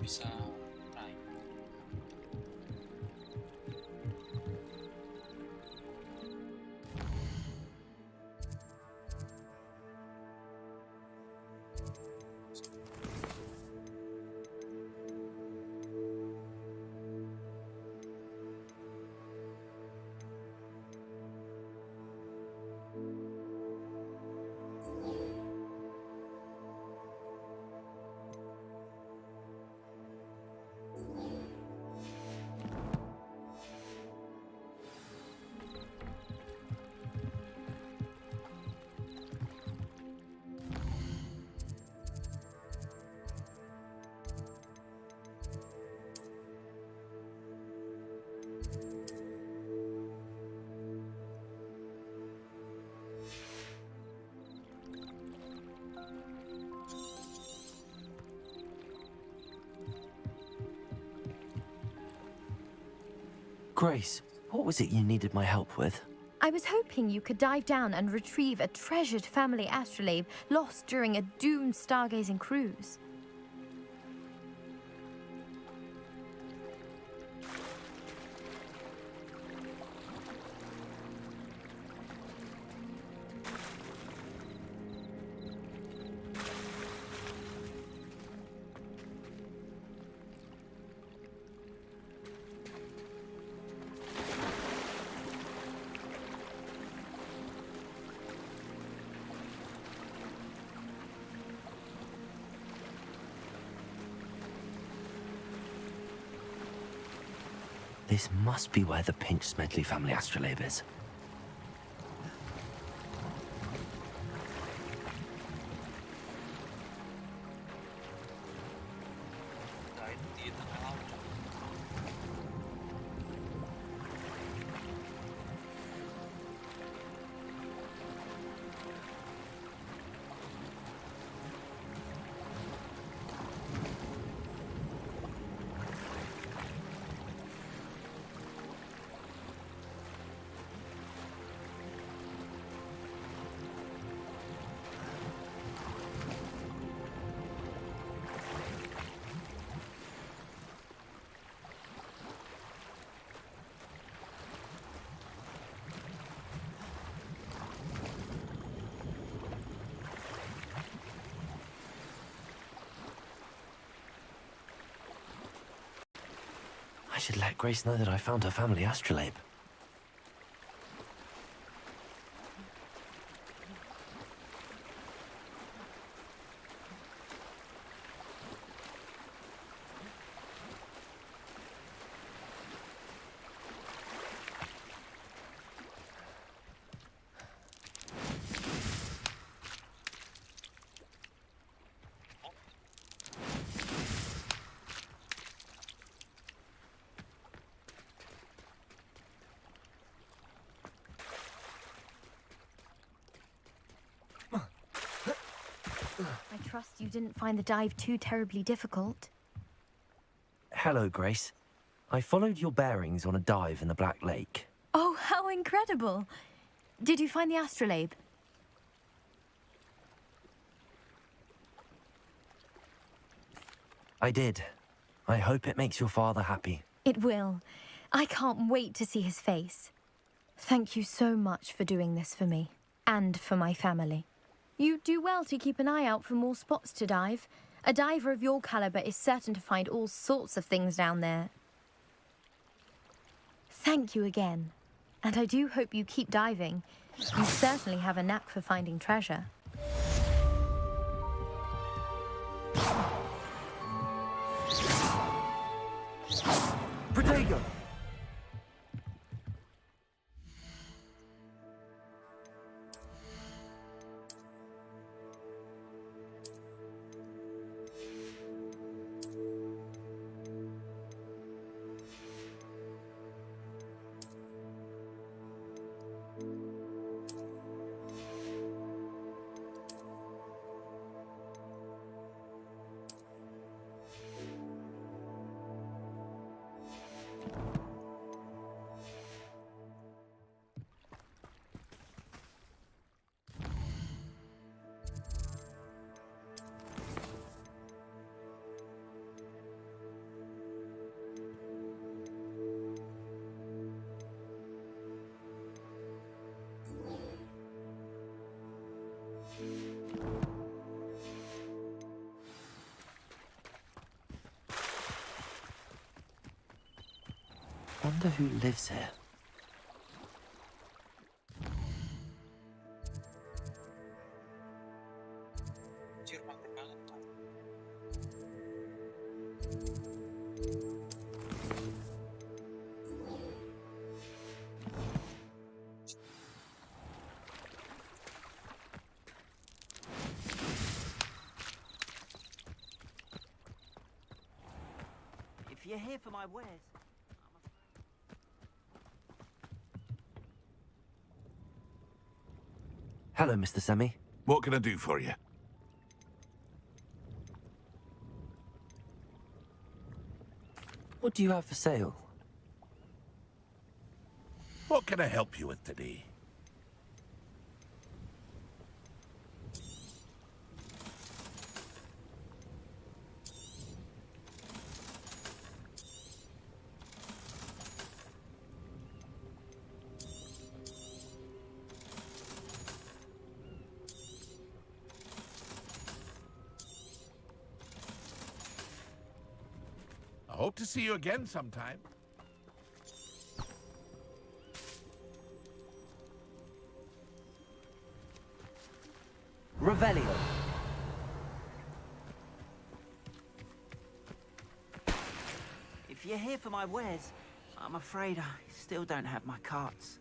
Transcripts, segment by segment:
bisa naik. Grace, what was it you needed my help with? I was hoping you could dive down and retrieve a treasured family astrolabe lost during a doomed stargazing cruise. This must be where the Pinch Smedley family astrolabe is. Guide di tengah laut. I should let Grace know that I found her family astrolabe. I trust you didn't find the dive too terribly difficult. Hello, Grace. I followed your bearings on a dive in the Black Lake. Oh, how incredible! Did you find the astrolabe? I did. I hope it makes your father happy. It will. I can't wait to see his face. Thank you so much for doing this for me, and for my family. You do well to keep an eye out for more spots to dive. A diver of your caliber is certain to find all sorts of things down there. Thank you again. And I do hope you keep diving. You certainly have a knack for finding treasure. Protego! Wonder who lives here. Anjir, mantep banget. If you're here for my wares, Hello, Mr. Semi. What can I do for you? What do you have for sale? What can I help you with today? I hope to see you again sometime. Revelio. if you're here for my wares, I'm afraid I still don't have my carts.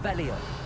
Revelio.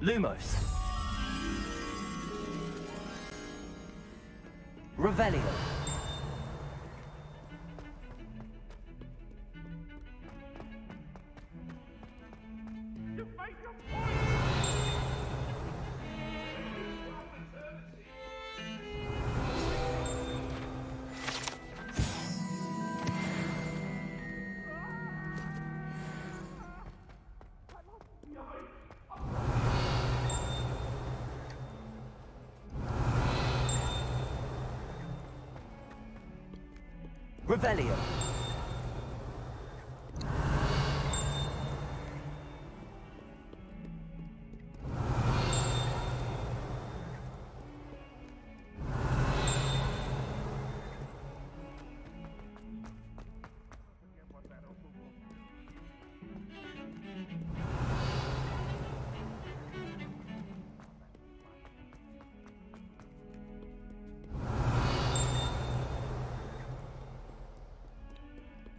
Lumos. Revelio. Revelio.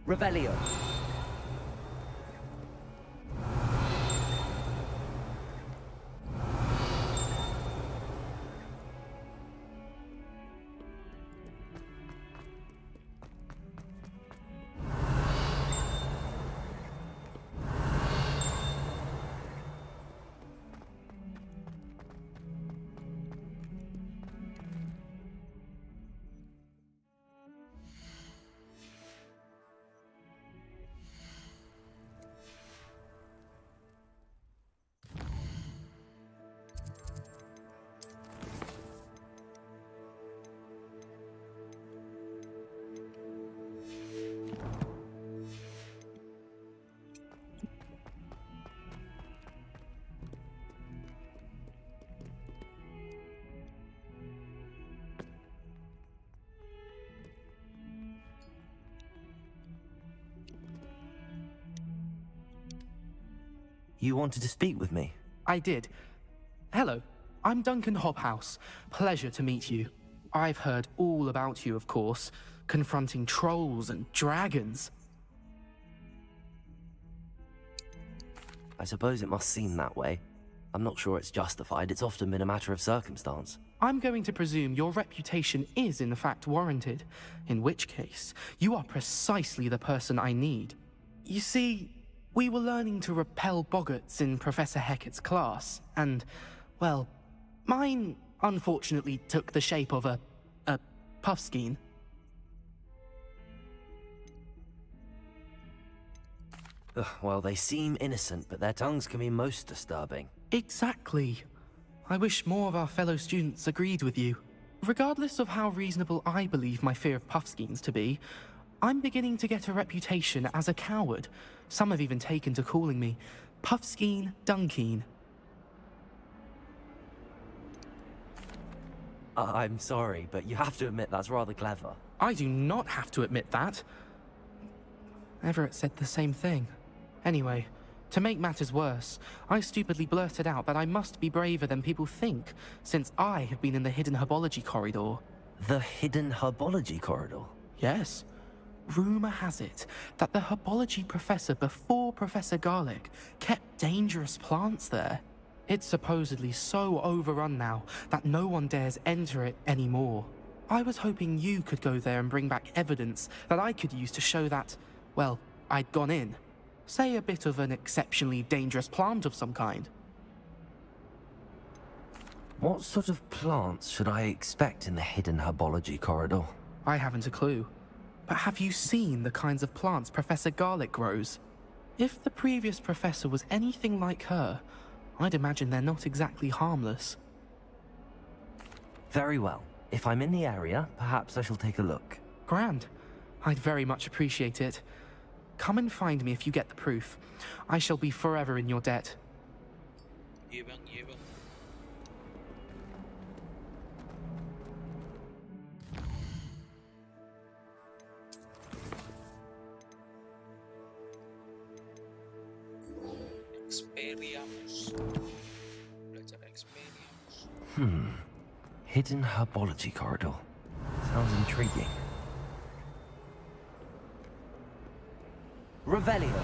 Revelio. You wanted to speak with me? I did. Hello, I'm Duncan Hobhouse. Pleasure to meet you. I've heard all about you, of course, confronting trolls and dragons. I suppose it must seem that way. I'm not sure it's justified. It's often been a matter of circumstance. I'm going to presume your reputation is in fact warranted, in which case, you are precisely the person I need. You see, we were learning to repel boggarts in Professor Hecat's class, and, well, mine unfortunately took the shape of a puffskein. Ugh, well, they seem innocent, but their tongues can be most disturbing. Exactly. I wish more of our fellow students agreed with you. Regardless of how reasonable I believe my fear of puffskeins to be, I'm beginning to get a reputation as a coward. Some have even taken to calling me Puffskeen Dunkeen. I'm sorry, but you have to admit that's rather clever. I do not have to admit that. Everett said the same thing. Anyway, to make matters worse, I stupidly blurted out that I must be braver than people think, since I have been in the hidden herbology corridor. The hidden herbology corridor? Yes. Rumor has it that the herbology professor before Professor Garlic kept dangerous plants there. It's supposedly so overrun now that no one dares enter it anymore. I was hoping you could go there and bring back evidence that I could use to show that, well, I'd gone in. Say a bit of an exceptionally dangerous plant of some kind. What sort of plants should I expect in the hidden herbology corridor? I haven't a clue. But have you seen the kinds of plants Professor Garlic grows? If the previous professor was anything like her, I'd imagine they're not exactly harmless. Very well. If I'm in the area, perhaps I shall take a look. Grand. I'd very much appreciate it. Come and find me if you get the proof. I shall be forever in your debt. Iya bang, iya bang. Experience. Belajar experience. Hidden herbology corridor. Sounds intriguing. Revelio.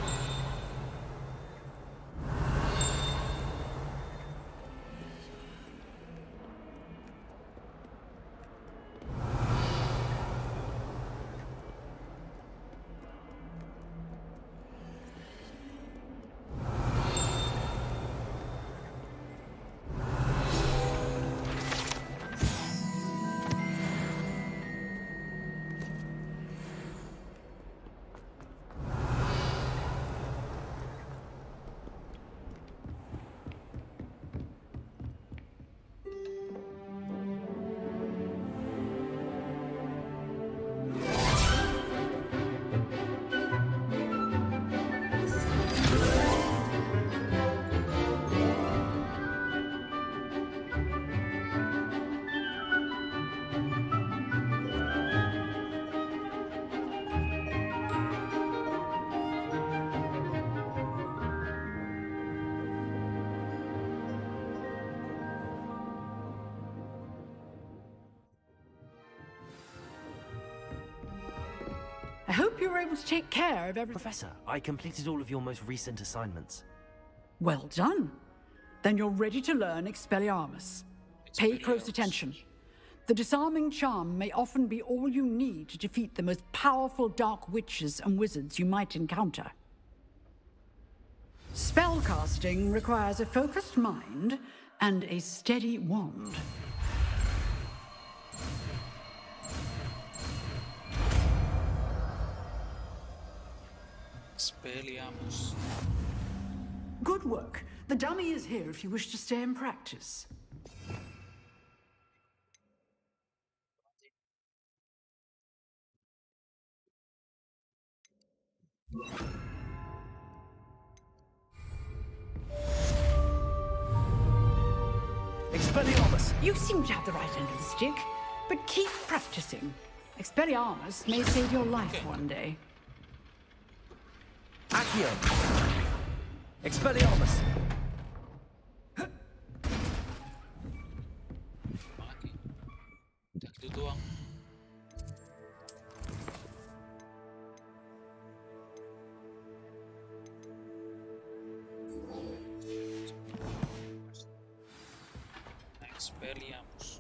hope you were able to take care of everything. Professor, I completed all of your most recent assignments. Well done. Then you're ready to learn Expelliarmus. Pay close Expelliarmus. attention. The disarming charm may often be all you need to defeat the most powerful dark witches and wizards you might encounter. Spellcasting requires a focused mind and a steady wand. Expelliarmus. Good work. The dummy is here if you wish to stay and practice. Expelliarmus! You seem to have the right end of the stick, but keep practicing. Expelliarmus may save your life one day. Accio! Expelliarmus! Mati. Udah gitu doang. Expelliarmus.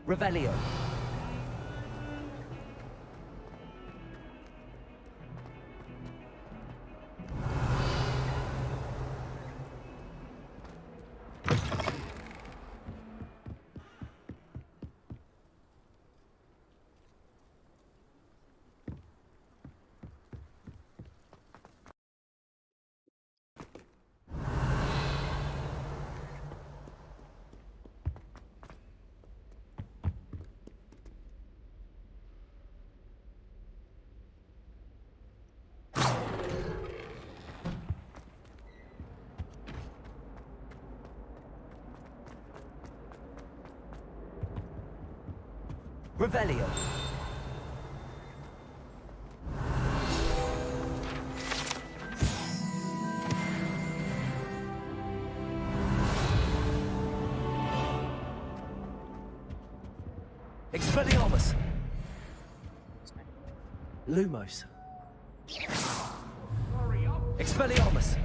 Revelio. Revelio. Expelliarmus. Lumos. Expelliarmus.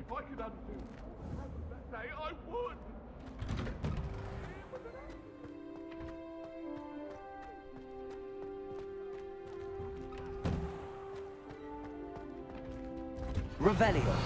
If I could undo that day, I would. Revelio.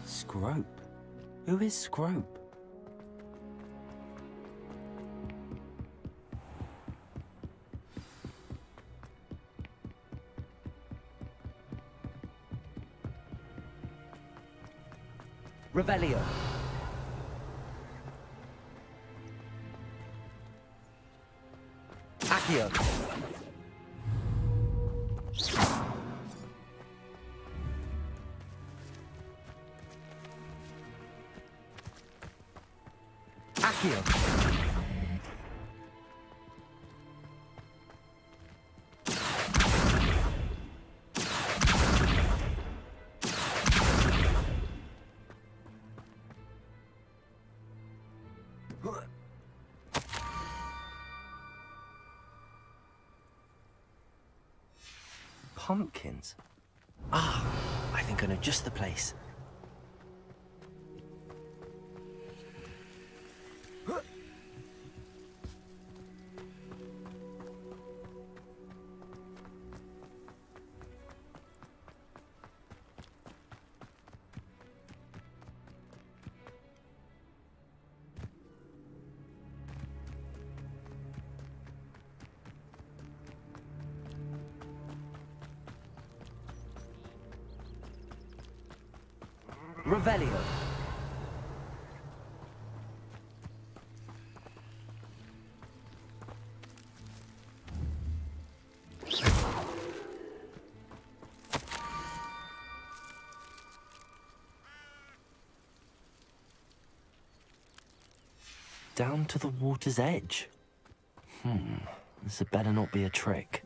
Scrope? Who is Scrope? Revelio. Accio. Accio. Pumpkins. Ah, I think I know just the place. Revelio. Down to the water's edge. This had better not be a trick.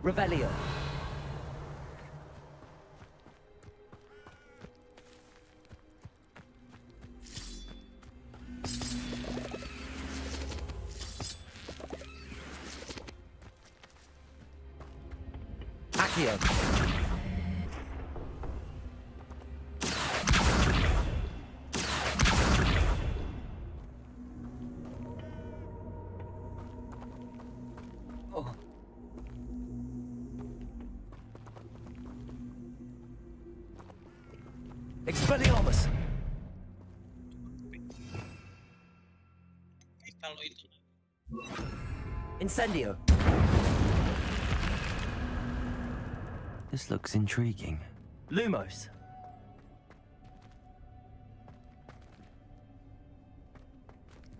Revelio. Accio. Expelliarmus! Kalau itu Incendio! This looks intriguing. Lumos!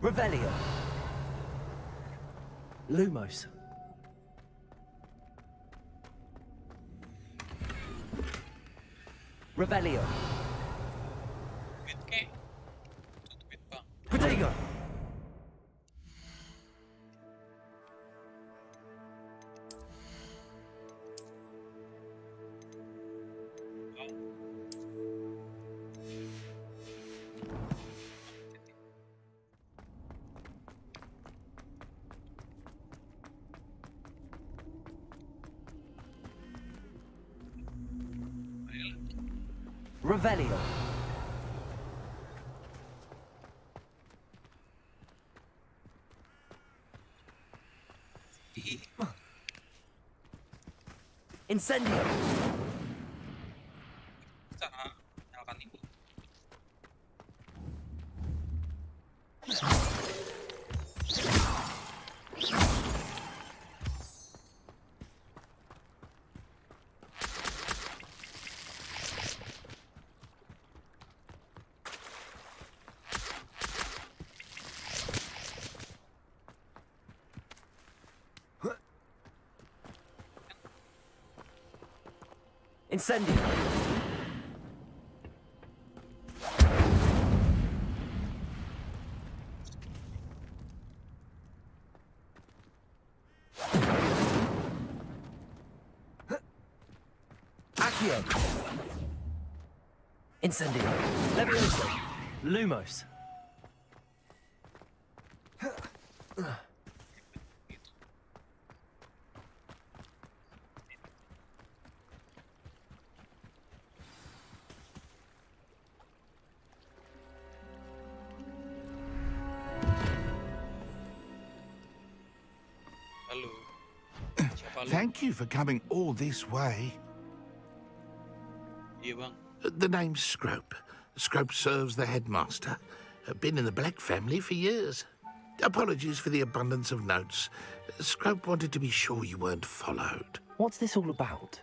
Revelio! Lumos! Revelio! bit kayak tutup bit bang. Protego! Revelio. Incendio. Kita nyalakan ini. Incendio. Accio. Incendio. Levioso. Lumos. Lalu siapa lu? Thank you for coming all this way. Iya bang. The name's Scrope. Scrope serves the headmaster. Been in the Black family for years. Apologies for the abundance of notes. Scrope wanted to be sure you weren't followed. What's this all about?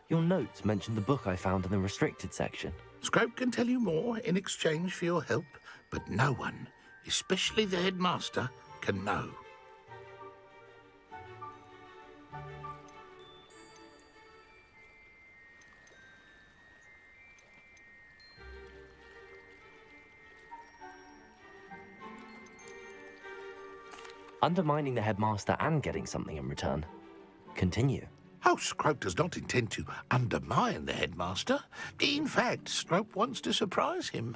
Your notes mentioned the book I found in the restricted section. Scrope can tell you more in exchange for your help, but no one, especially the headmaster, can know. Undermining the headmaster and getting something in return. Continue. Oh, Scrope does not intend to undermine the headmaster. In fact, Scrope wants to surprise him.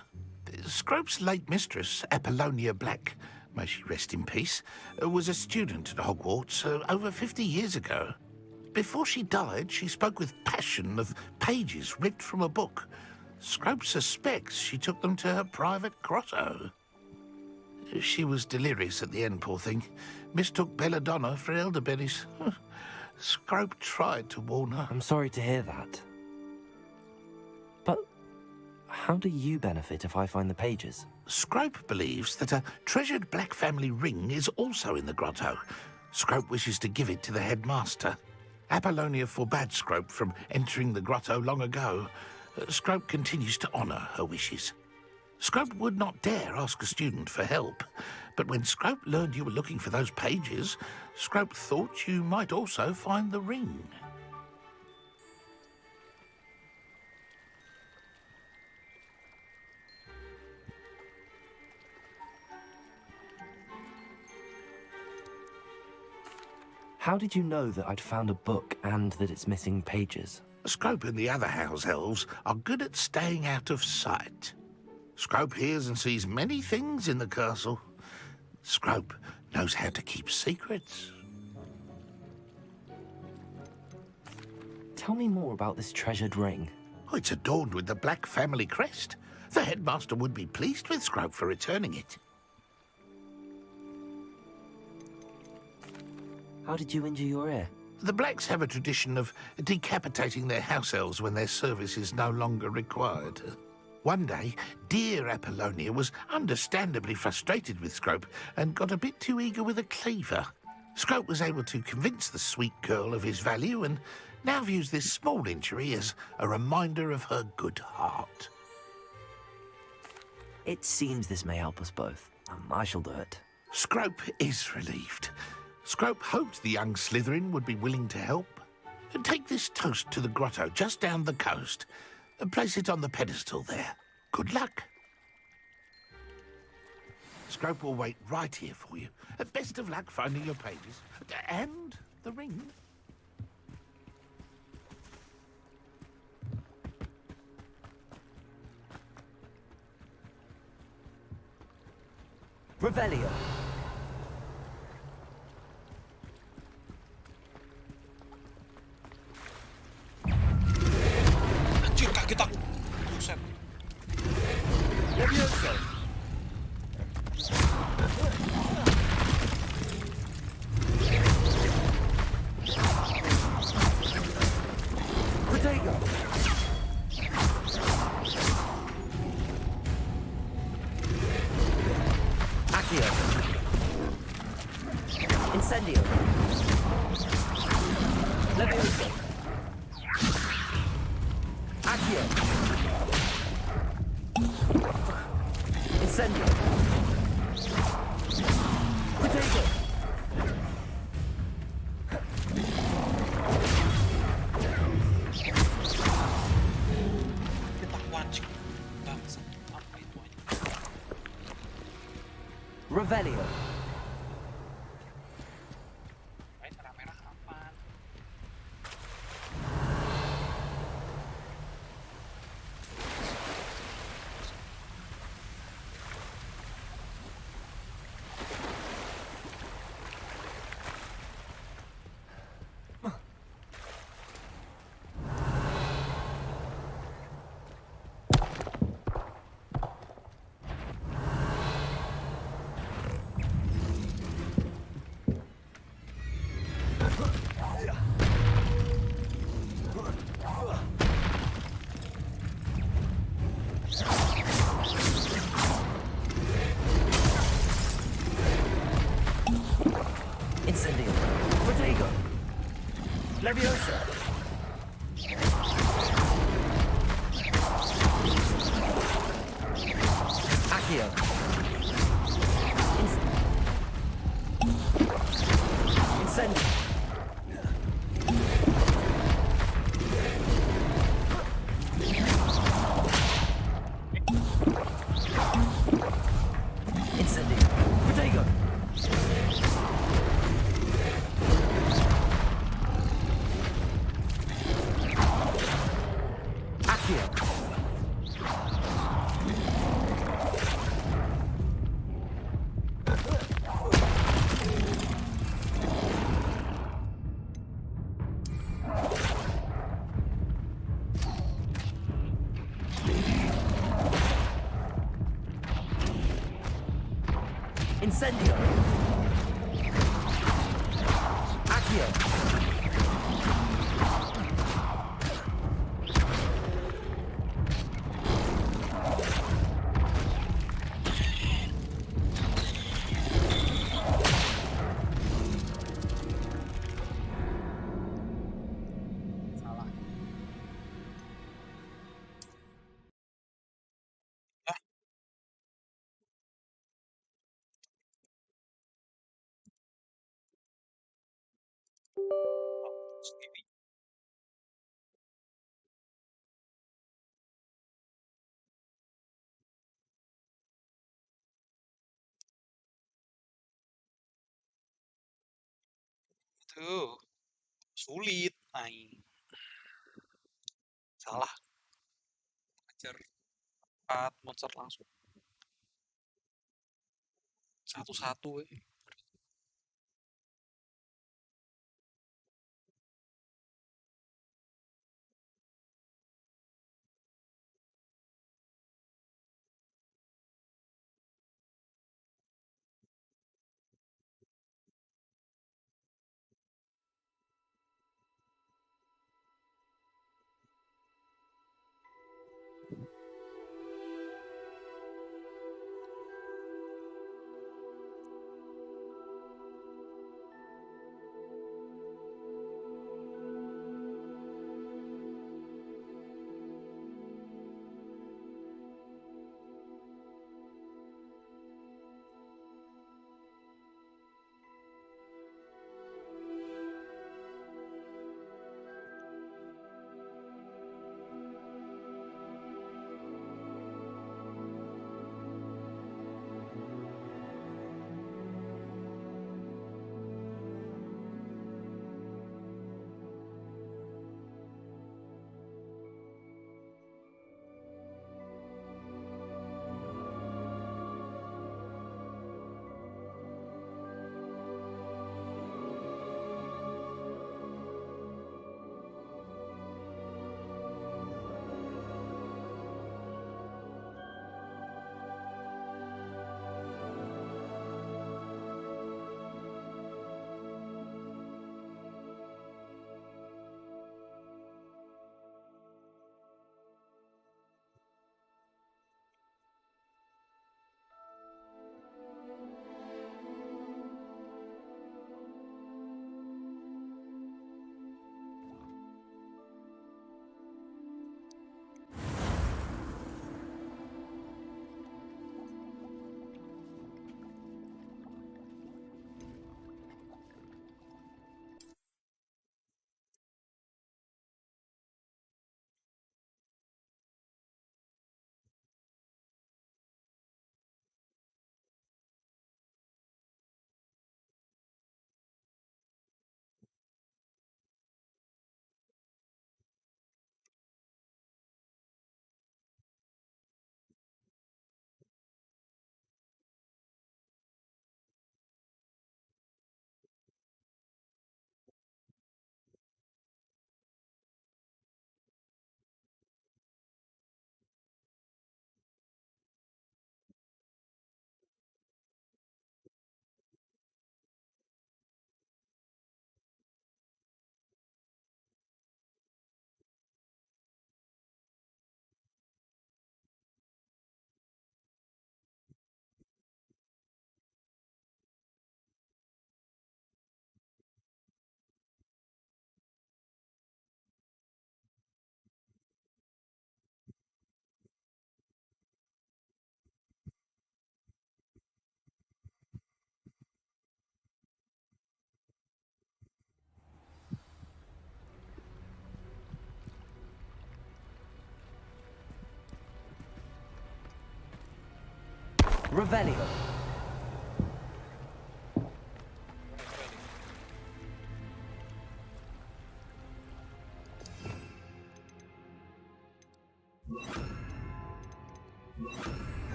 Scrope's late mistress, Apollonia Black, may she rest in peace, was a student at Hogwarts over 50 years ago. Before she died, she spoke with passion of pages ripped from a book. Scrope suspects she took them to her private grotto. She was delirious at the end, poor thing. Mistook belladonna for elderberries. Scrope tried to warn her. I'm sorry to hear that. But how do you benefit if I find the pages? Scrope believes that a treasured black family ring is also in the grotto. Scrope wishes to give it to the headmaster. Apollonia forbade Scrope from entering the grotto long ago. Scrope continues to honour her wishes. Scrope would not dare ask a student for help, but when Scrope learned you were looking for those pages, Scrope thought you might also find the ring. How did you know that I'd found a book and that it's missing pages? Scrope and the other house elves are good at staying out of sight. Scrope hears and sees many things in the castle. Scrope knows how to keep secrets. Tell me more about this treasured ring. Oh, it's adorned with the black family crest. The headmaster would be pleased with Scrope for returning it. How did you injure your ear? The Blacks have a tradition of decapitating their house elves when their service is no longer required. One day, dear Apollonia was understandably frustrated with Scrope and got a bit too eager with a cleaver. Scrope was able to convince the sweet girl of his value and now views this small injury as a reminder of her good heart. It seems this may help us both. I shall do it. Scrope is relieved. Scrope hoped the young Slytherin would be willing to help. Take this toast to the grotto just down the coast and place it on the pedestal there. Good luck. Scrope will wait right here for you. Best of luck finding your pages. And the ring. Revelio. Anjir, kaget aku. Buset. Levioso. Protego. Accio. Incendio. Levioso. Accio. Incendio. Protego. Kita wajib. Bangsa. Apa itu aja? Revelio. Main merah-merah kapan? Incendio. Protego. Leviosa. Accio. Incendio. Incendio. Protego. Accio. Incendio. Accio. sendiri. Itu sulit. Salah. Ajar 4 monster langsung. Satu-satu. Revelio.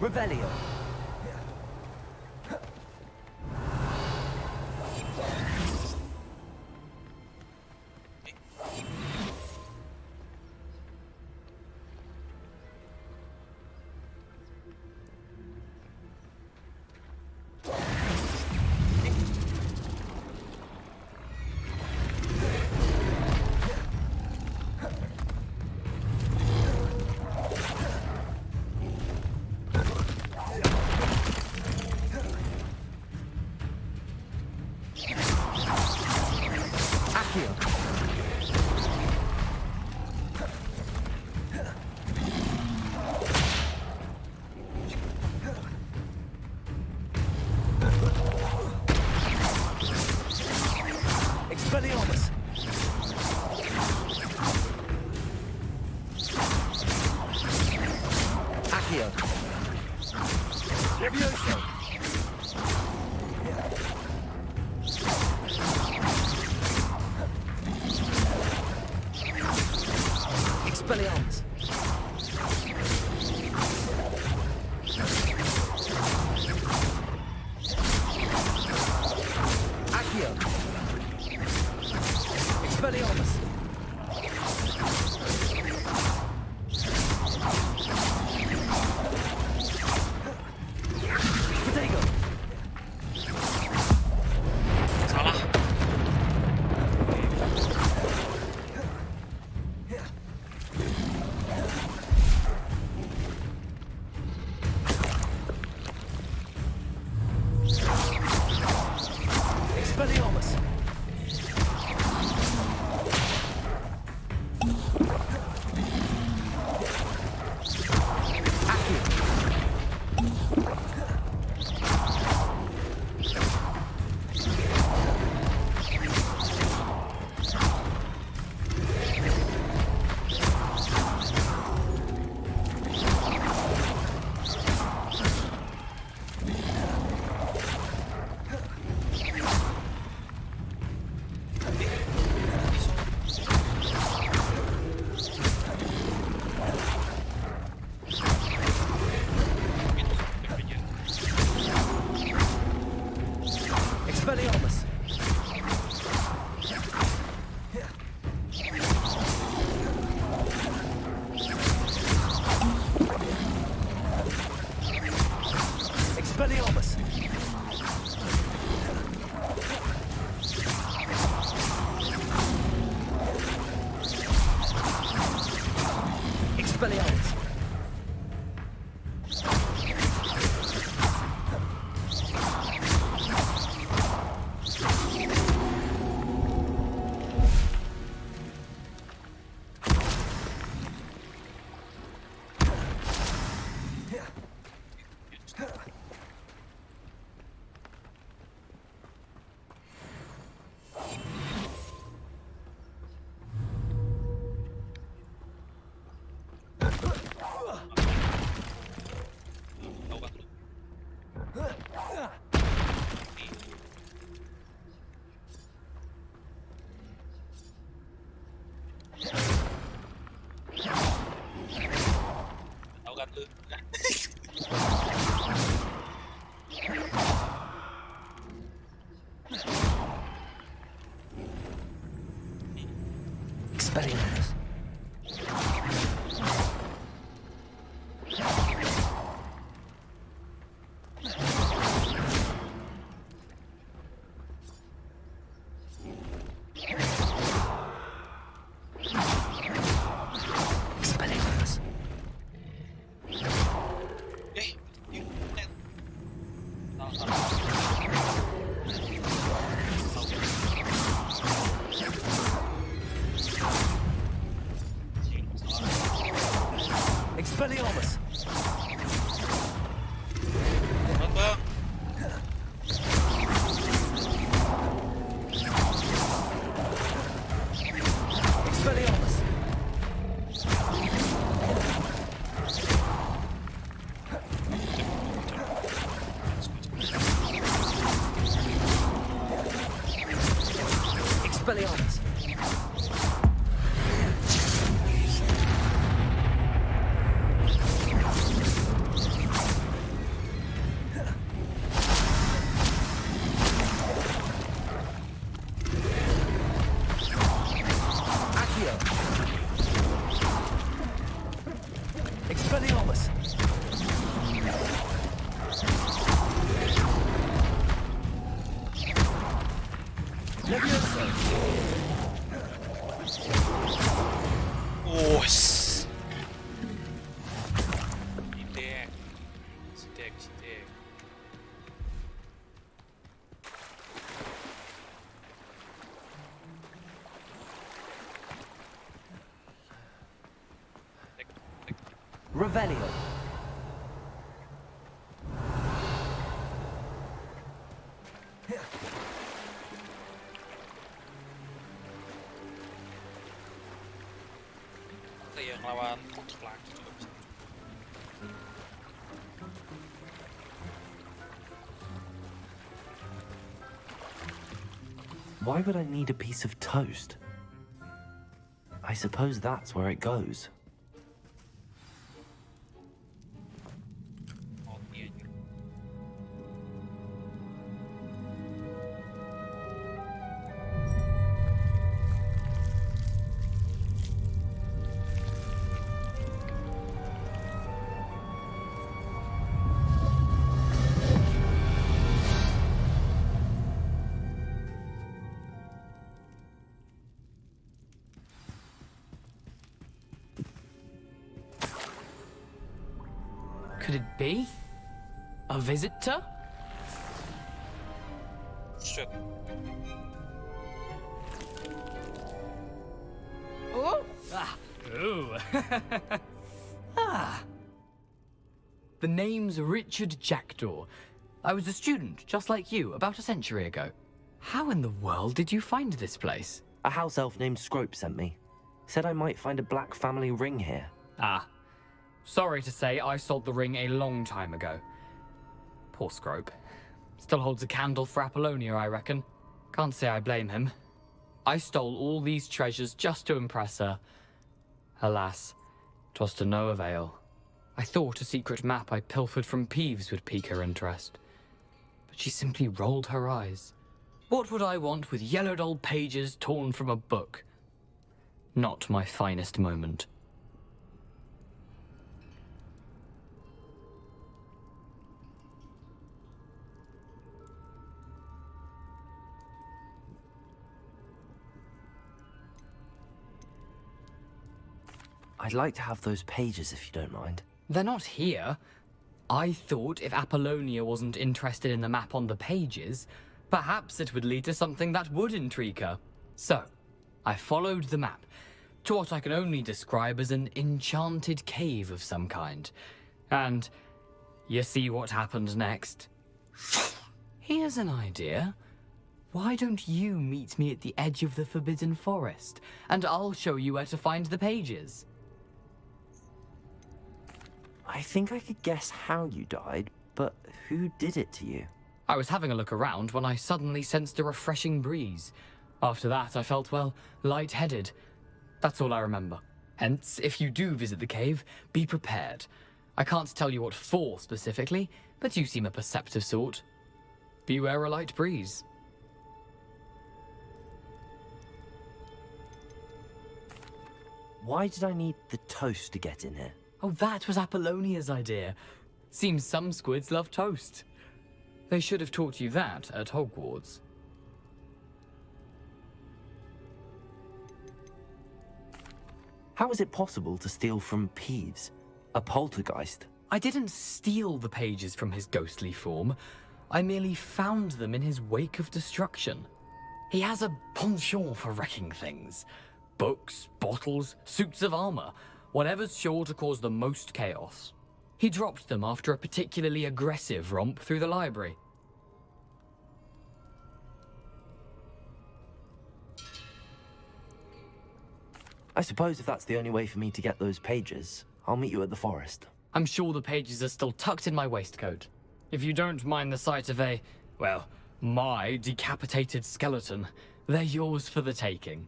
Revelio. Expelliarmus! Accio! Levioso! Expelliarmus! Accio! Expelliarmus! Protego! Salah. Expelliarmus! Expelliarmus! Expelliarmus! Expelliarmus! Tahu kan lu? Tahu kan lu? Expelliarmus! Expelliarmus! Expelliarmus! Bang. Expelliarmus! Expelliarmus! Accio! Expelliarmus! Levioso! Wos. Sidik. Sidik. Revelio! yang lawan pojok lagi juga bisa. Why would I need a piece of toast? I suppose that's where it goes. Oh iya juga. Could it be? A visitor? Shit. Oh! Ah! Ooh! Ah! The name's Richard Jackdaw. I was a student, just like you, about a century ago. How in the world did you find this place? A house elf named Scrope sent me. Said I might find a black family ring here. Ah. Sorry to say, I sold the ring a long time ago. Poor Scrope. Still holds a candle for Apollonia, I reckon. Can't say I blame him. I stole all these treasures just to impress her. Alas, 'twas to no avail. I thought a secret map I pilfered from Peeves would pique her interest. But she simply rolled her eyes. What would I want with yellowed old pages torn from a book? Not my finest moment. I'd like to have those pages if you don't mind. They're not here. I thought if Apollonia wasn't interested in the map on the pages, perhaps it would lead to something that would intrigue her. So, I followed the map to what I can only describe as an enchanted cave of some kind. And you see what happened next? Here's an idea. Why don't you meet me at the edge of the Forbidden Forest, and I'll show you where to find the pages? I think I could guess how you died, but who did it to you? I was having a look around when I suddenly sensed a refreshing breeze. After that, I felt, well, lightheaded. That's all I remember. Hence, if you do visit the cave, be prepared. I can't tell you what for specifically, but you seem a perceptive sort. Beware a light breeze. Why did I need the toast to get in here? Oh, that was Apollonia's idea. Seems some squids love toast. They should have taught you that at Hogwarts. How is it possible to steal from Peeves, a poltergeist? I didn't steal the pages from his ghostly form. I merely found them in his wake of destruction. He has a penchant for wrecking things. Books, bottles, suits of armor, whatever's sure to cause the most chaos. He dropped them after a particularly aggressive romp through the library. I suppose if that's the only way for me to get those pages, I'll meet you at the forest. I'm sure the pages are still tucked in my waistcoat. If you don't mind the sight of a, well, my decapitated skeleton, they're yours for the taking.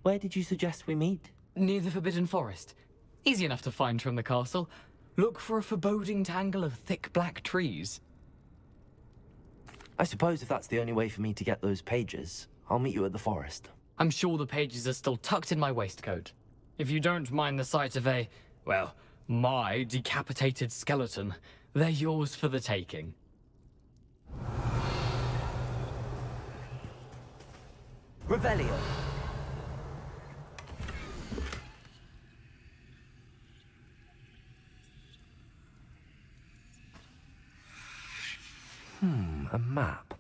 Where did you suggest we meet? Near the Forbidden Forest. Easy enough to find from the castle. Look for a foreboding tangle of thick black trees. I suppose if that's the only way for me to get those pages, I'll meet you at the forest. I'm sure the pages are still tucked in my waistcoat. If you don't mind the sight of a, well, my decapitated skeleton, they're yours for the taking. Revelio. A map.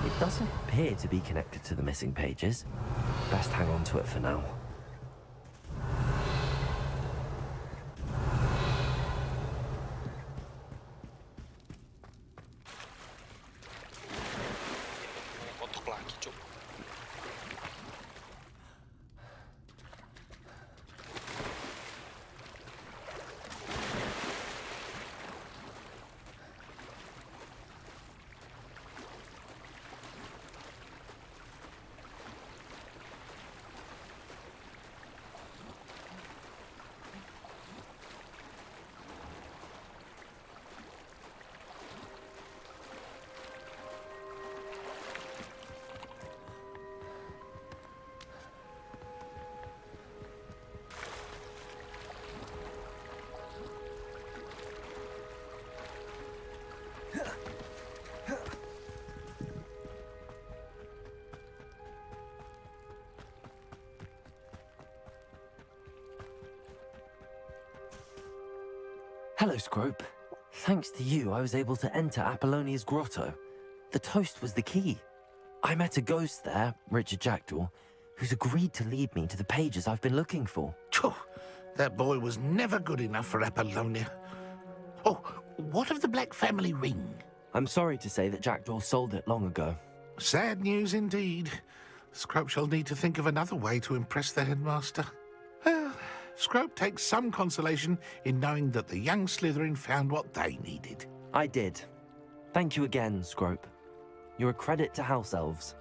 It doesn't appear to be connected to the missing pages. Best hang on to it for now. Hello, Scrope. Thanks to you, I was able to enter Apollonia's grotto. The toast was the key. I met a ghost there, Richard Jackdaw, who's agreed to lead me to the pages I've been looking for. Phew, that boy was never good enough for Apollonia. Oh, what of the Black family ring? I'm sorry to say that Jackdaw sold it long ago. Sad news indeed. Scrope shall need to think of another way to impress the headmaster. Well, Scrope takes some consolation in knowing that the young Slytherin found what they needed. I did. Thank you again, Scrope. You're a credit to House Elves.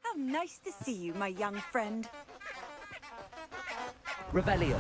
How nice to see you, my young friend. Revelio.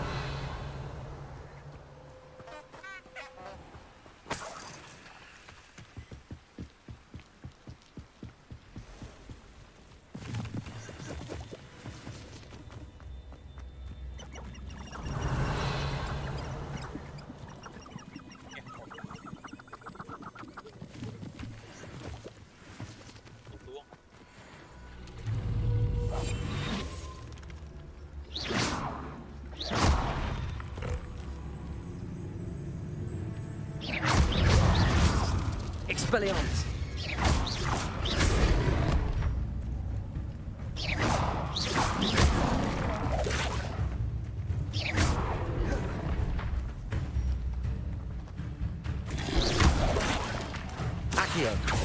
Expelliarmus. Accio.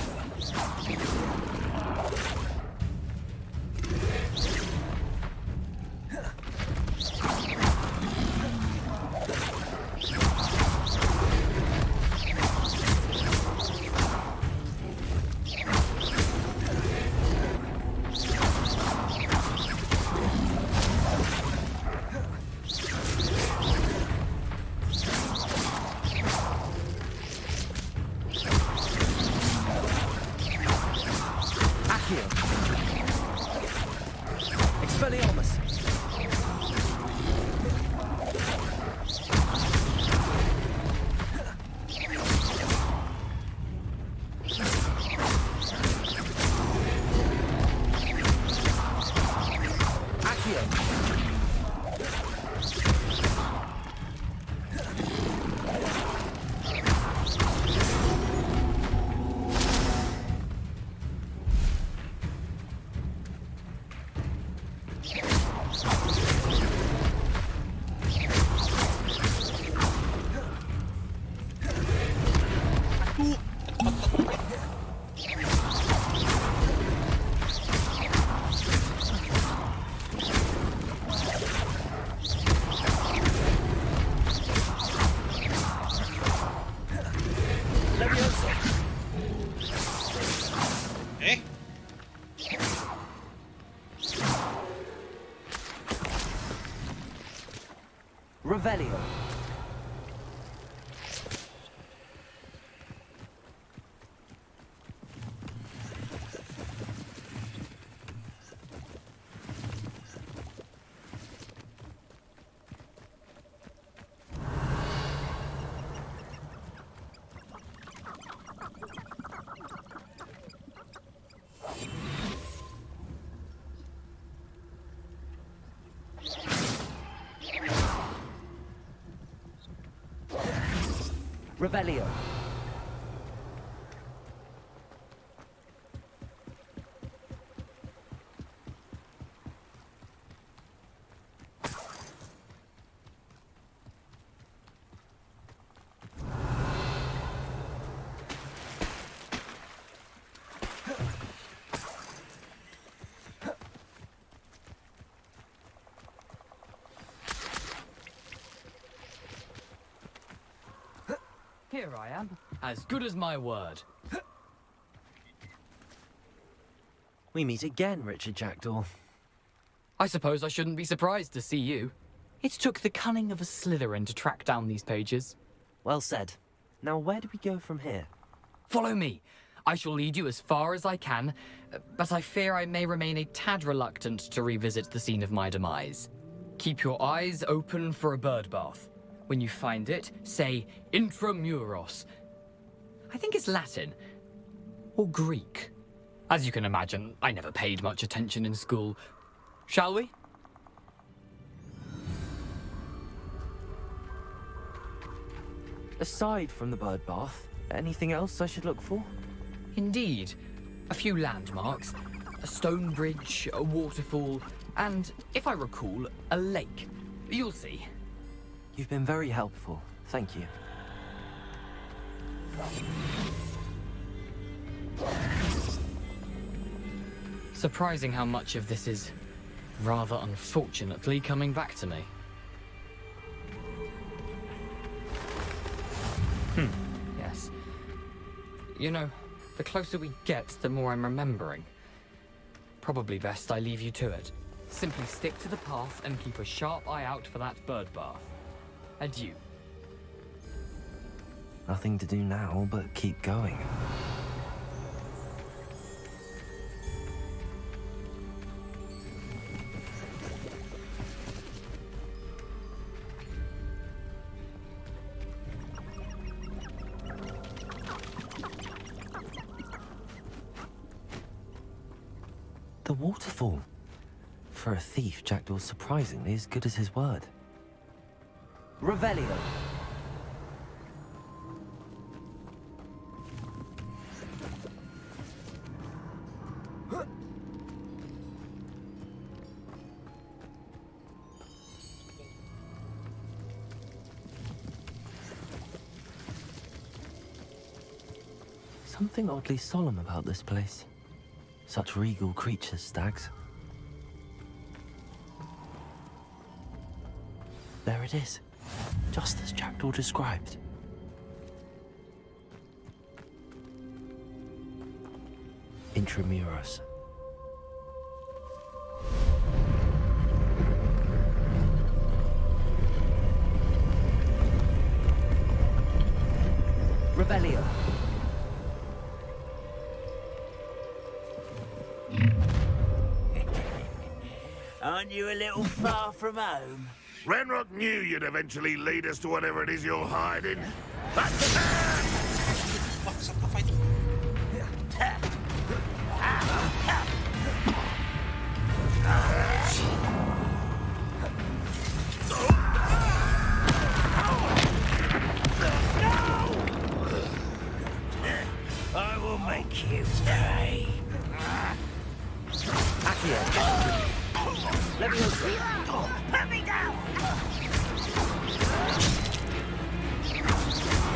Eh? Revelio. Revelio. Here I am, as good as my word. We meet again, Richard Jackdaw. I suppose I shouldn't be surprised to see you. It took the cunning of a Slytherin to track down these pages. Well said. Now where do we go from here? Follow me. I shall lead you as far as I can, but I fear I may remain a tad reluctant to revisit the scene of my demise. Keep your eyes open for a bird bath. When you find it, say intramuros. I think it's Latin. Or Greek. As you can imagine, I never paid much attention in school. Shall we? Aside from the bird bath, anything else I should look for? Indeed. A few landmarks. A stone bridge, a waterfall, and, if I recall, a lake. You'll see. You've been very helpful. Thank you. Surprising how much of this is, rather unfortunately, coming back to me. Yes. You know, the closer we get, the more I'm remembering. Probably best I leave you to it. Simply stick to the path and keep a sharp eye out for that bird bath. Adieu. Nothing to do now but keep going. The waterfall. For a thief, Jackdaw's surprisingly as good as his word. Revelio. Something oddly solemn about this place. Such regal creatures, stags. There it is, just as Jackdaw described. Intramuros. Revelio. Aren't you a little far from home? Ranrock knew you'd eventually lead us to whatever it is you're hiding. That's the man! Fuck, saan ka fight? I will make you pay. Accio. Leviosa. Put me down!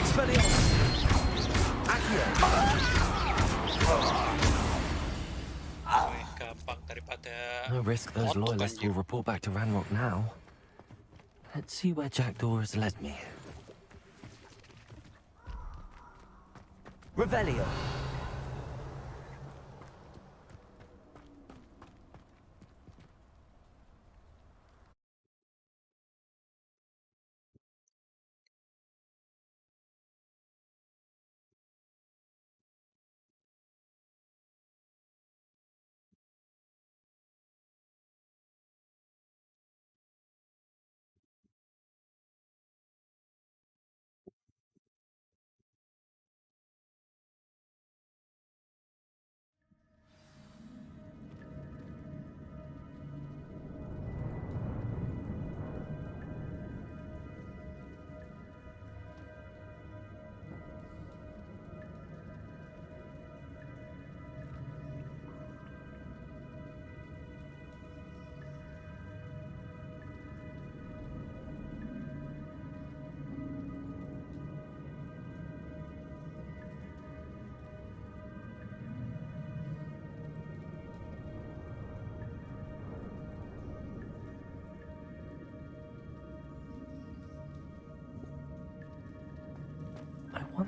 Expelliarmus. Accio. Ay, kapang daripada No risk those motokan loyalists you. will report back to Ranrock now. Let's see where Jackdaw has led me. Revelio.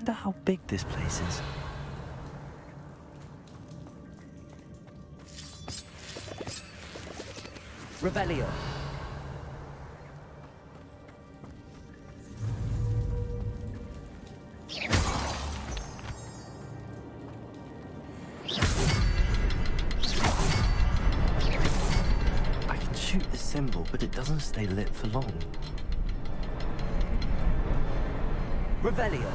wonder how big this place is. Revelio. I can shoot the symbol, but it doesn't stay lit for long. Revelio.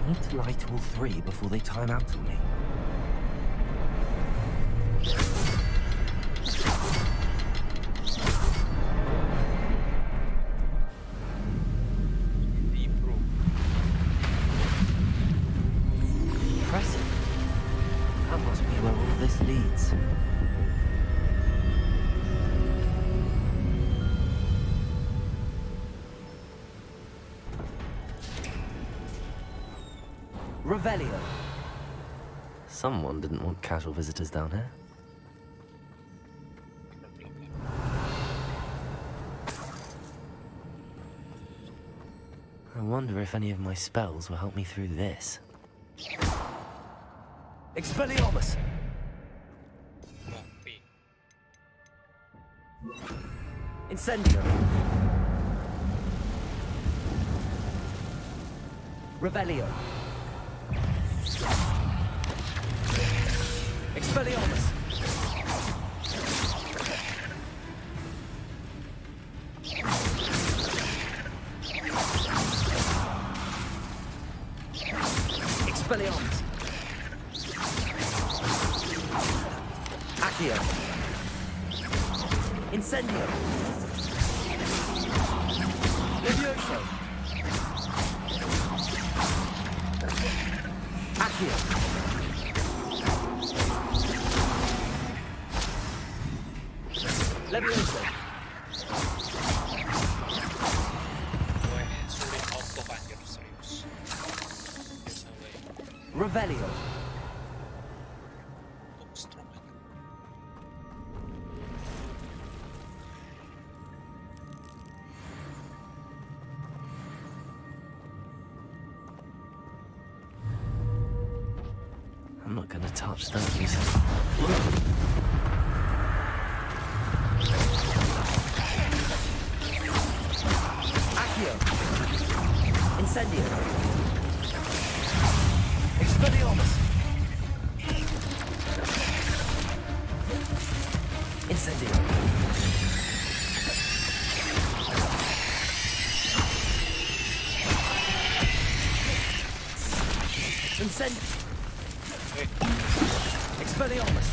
I need to light all three before they time out on me. Impressive. That must be where all this leads. Revelio. Someone didn't want casual visitors down here. I wonder if any of my spells will help me through this. Expelliarmus! Incendio! Revelio! Expelliarmus! Expelliarmus! Accio! Incendio! Levioso! Accio! Levioso! Revelio! I'm not gonna touch those. Accio! Incendio! Expelliarmus! Incendio! Expelliarmus!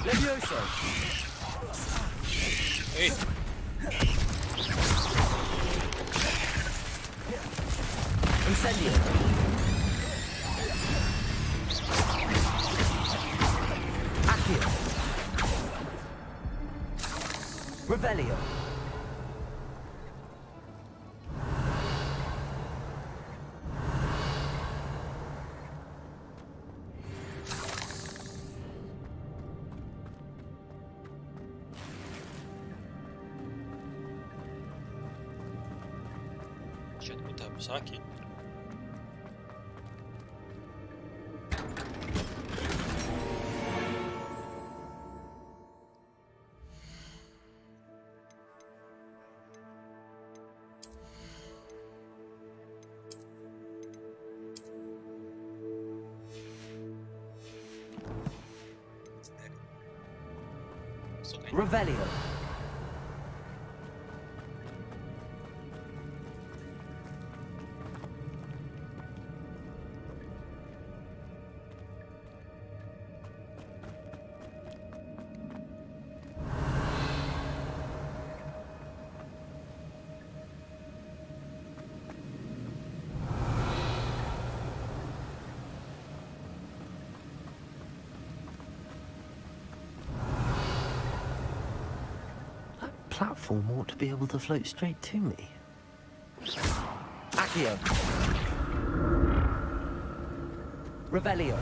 Levioso! Hey. Incendio! Accio! Revelio! Shotguta Musaki. Revelio! Platform ought to be able to float straight to me. Accio! Revelio!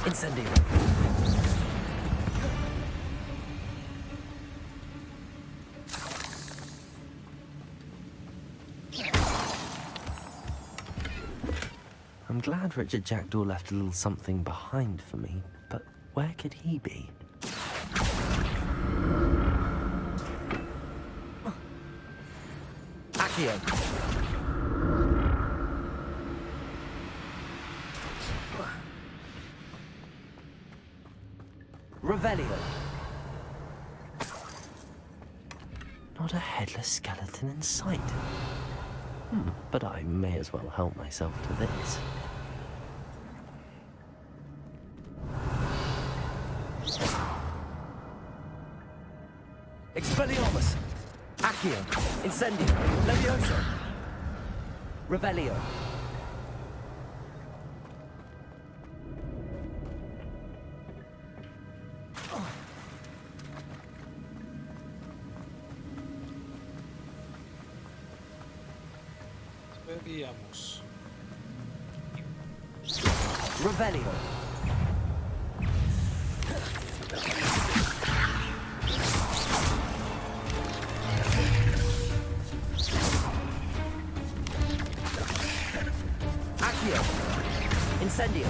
Incendio. I'm glad Richard Jackdaw left a little something behind for me, but where could he be? Accio. Revelio. Not a headless skeleton in sight. But I may as well help myself to this. Expelliarmus. Accio. Incendio. Levioso. Revelio. Veamos. Revelio. Accio. Incendio.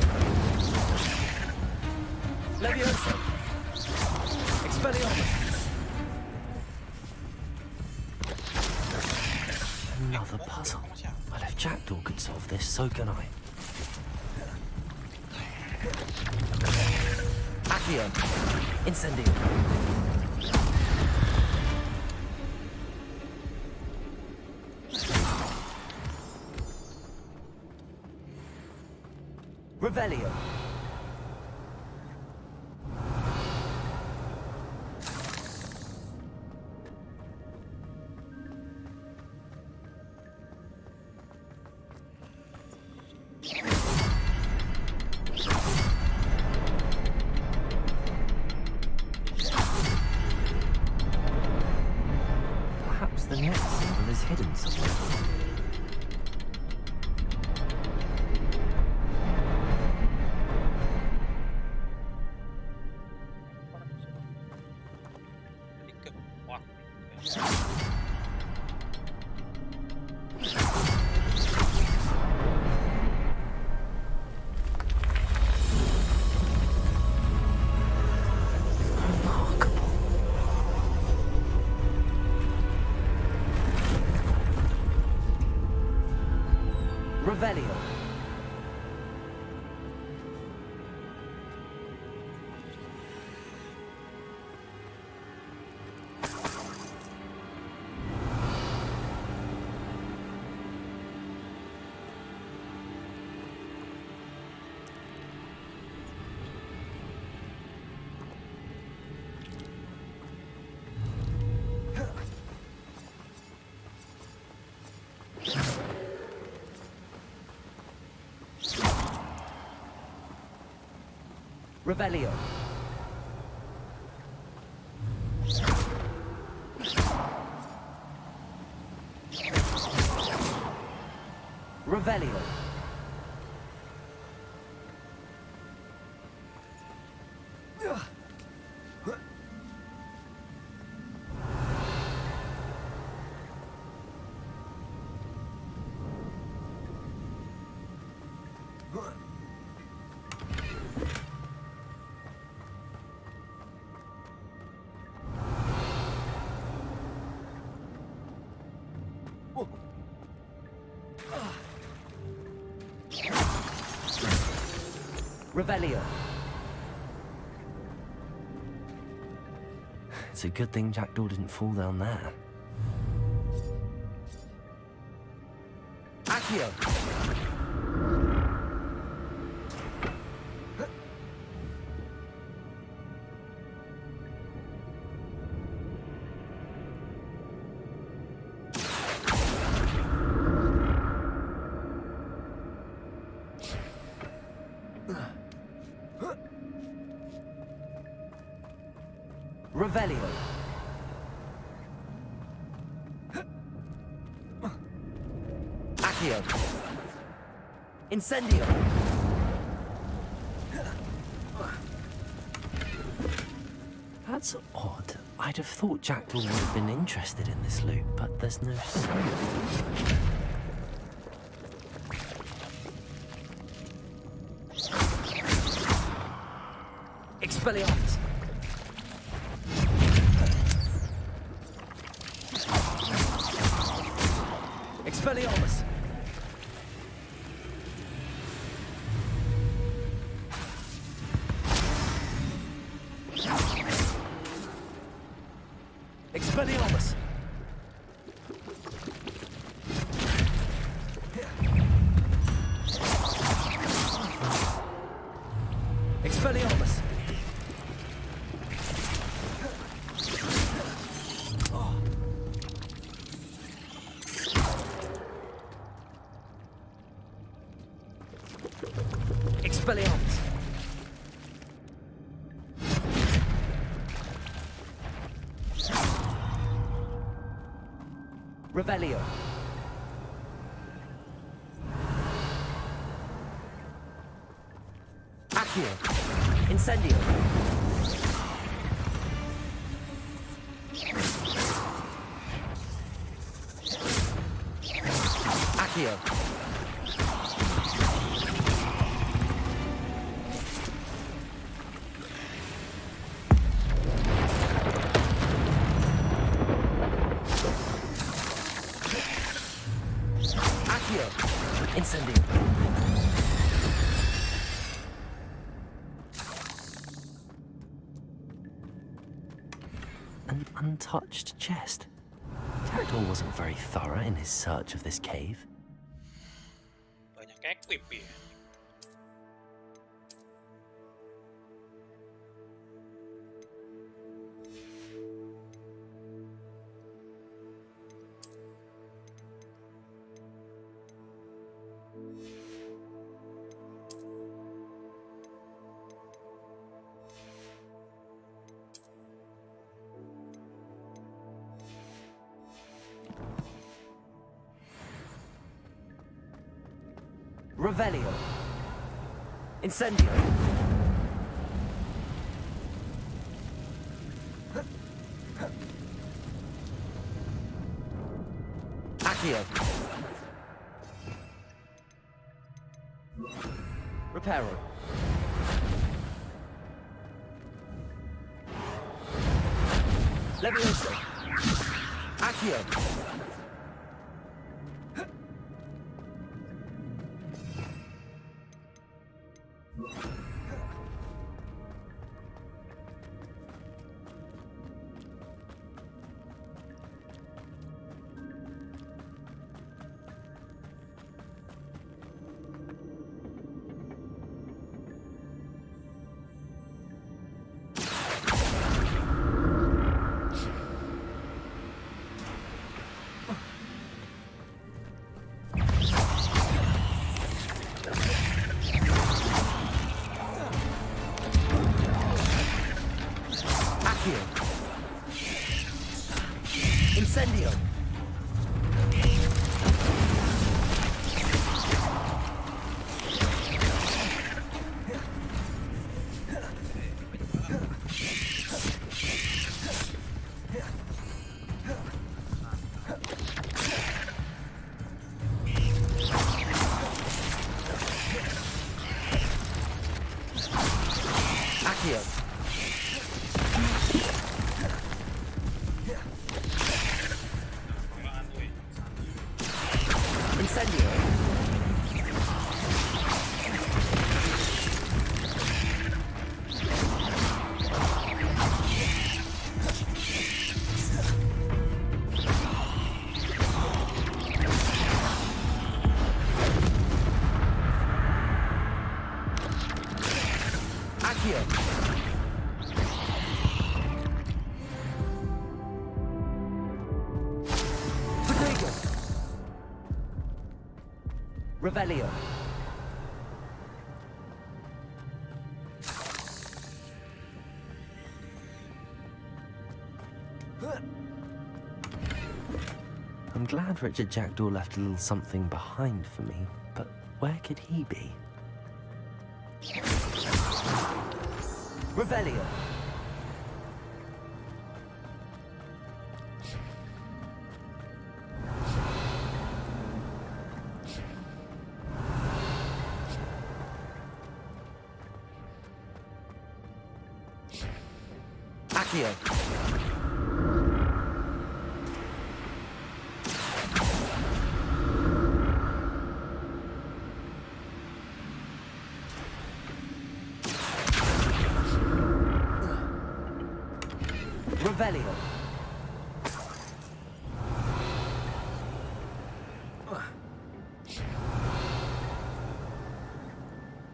Levioso. Expelliarmus. Another puzzle. Well, if Jackdaw could solve this, so can I. Accio. Incendio. Revelio. Perhaps the next symbol is hidden somewhere. Revelio. Revelio. Revelio. Revelio. It's a good thing Jackdaw didn't fall down there. Accio. Revelio. Accio. Incendio. That's odd. I'd have thought Jackdaw would have been interested in this loot, but there's no sign. Expelliarmus. Expelliarmus. Expelliarmus. Expelliarmus. Expelliarmus. Revelio. Accio. Incendio. Accio. Incendio. An untouched chest. Jackdaw wasn't very thorough in his search of this cave. Banyak equip ya. Revelio. Incendio. Accio. Reparo. Levioso. Accio. Incendio. Accio. Incendio. Accio. Protego. Revelio. I'm glad Richard Jackdaw left a little something behind for me, but where could he be? Revelio! Accio! Revelio.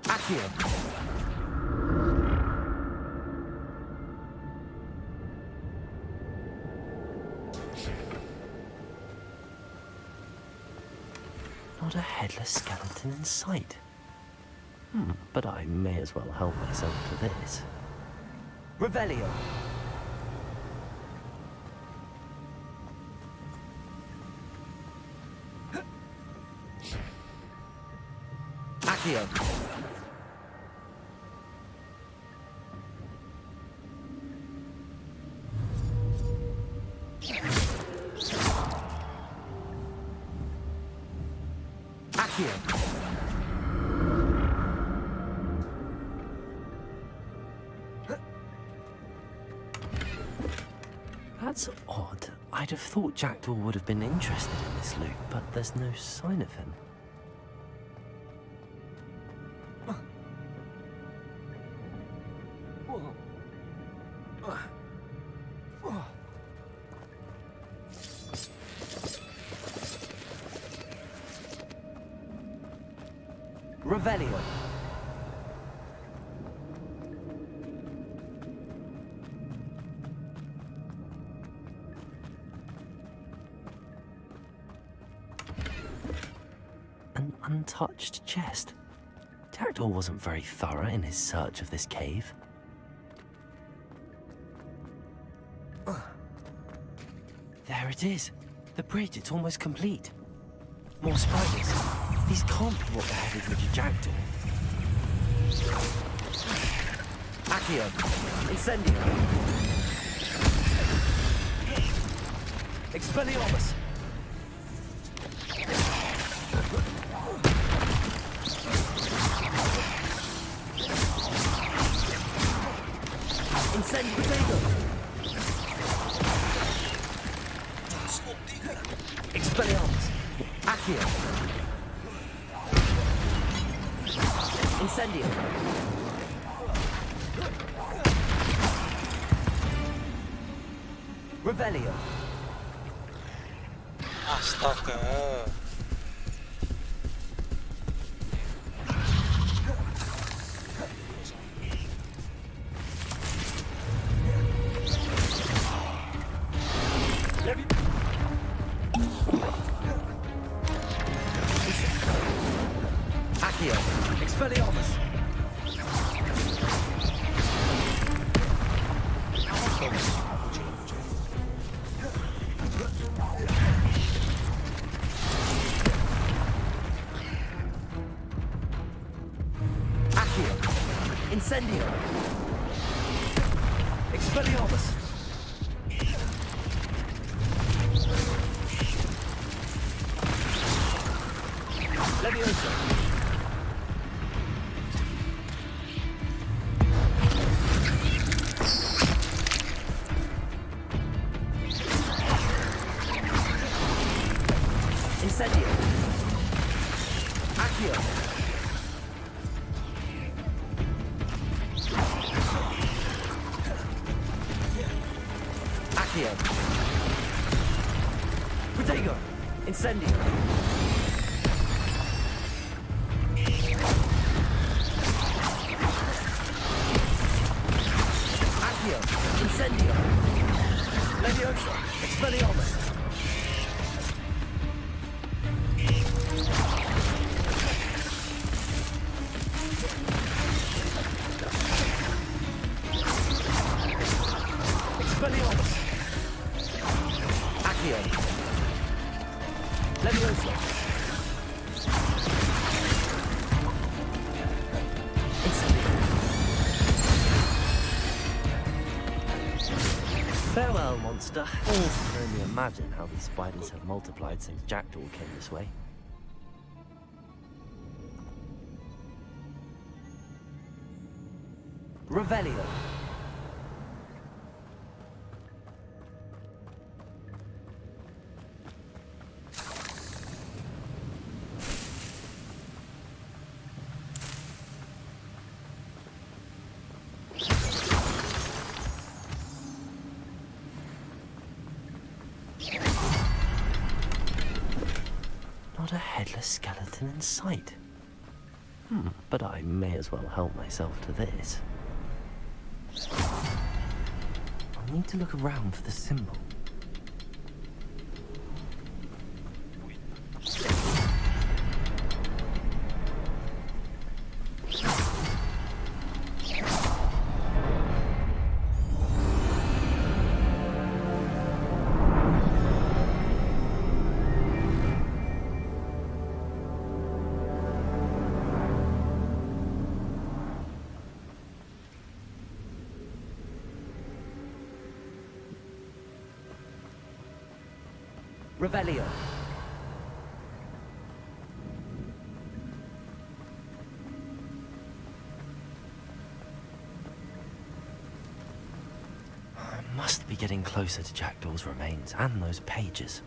Accio. Not a headless skeleton in sight. But I may as well help myself to this. Revelio. Accio. Accio. That's odd. I'd have thought Jackdaw would have been interested in this loot, but there's no sign of him. Revelio. An untouched chest. Jackdaw wasn't very thorough in his search of this cave. There it is. The bridge, it's almost complete. More spiders. These can't be what beheaded Richard Jackdaw. Accio. Incendio. Expelliarmus. Incendio. Expelliarmus. Accio. Incendio. Revelio. Astaga. Accio. Expelliarmus. Accio. Incendio. Expelliarmus. Leviosa. Incendio. Accio. Accio. Protego. Incendio. Accio. Incendio. Leviosa. Expelliarmus. Expelliarmus. Accio. Farewell, monster. I can only imagine how these spiders have multiplied since Jackdaw came this way. Revelio. Not a headless skeleton in sight. But I may as well help myself to this. I need to look around for the symbol. Revelio. I must be getting closer to Jackdaw's remains and those pages.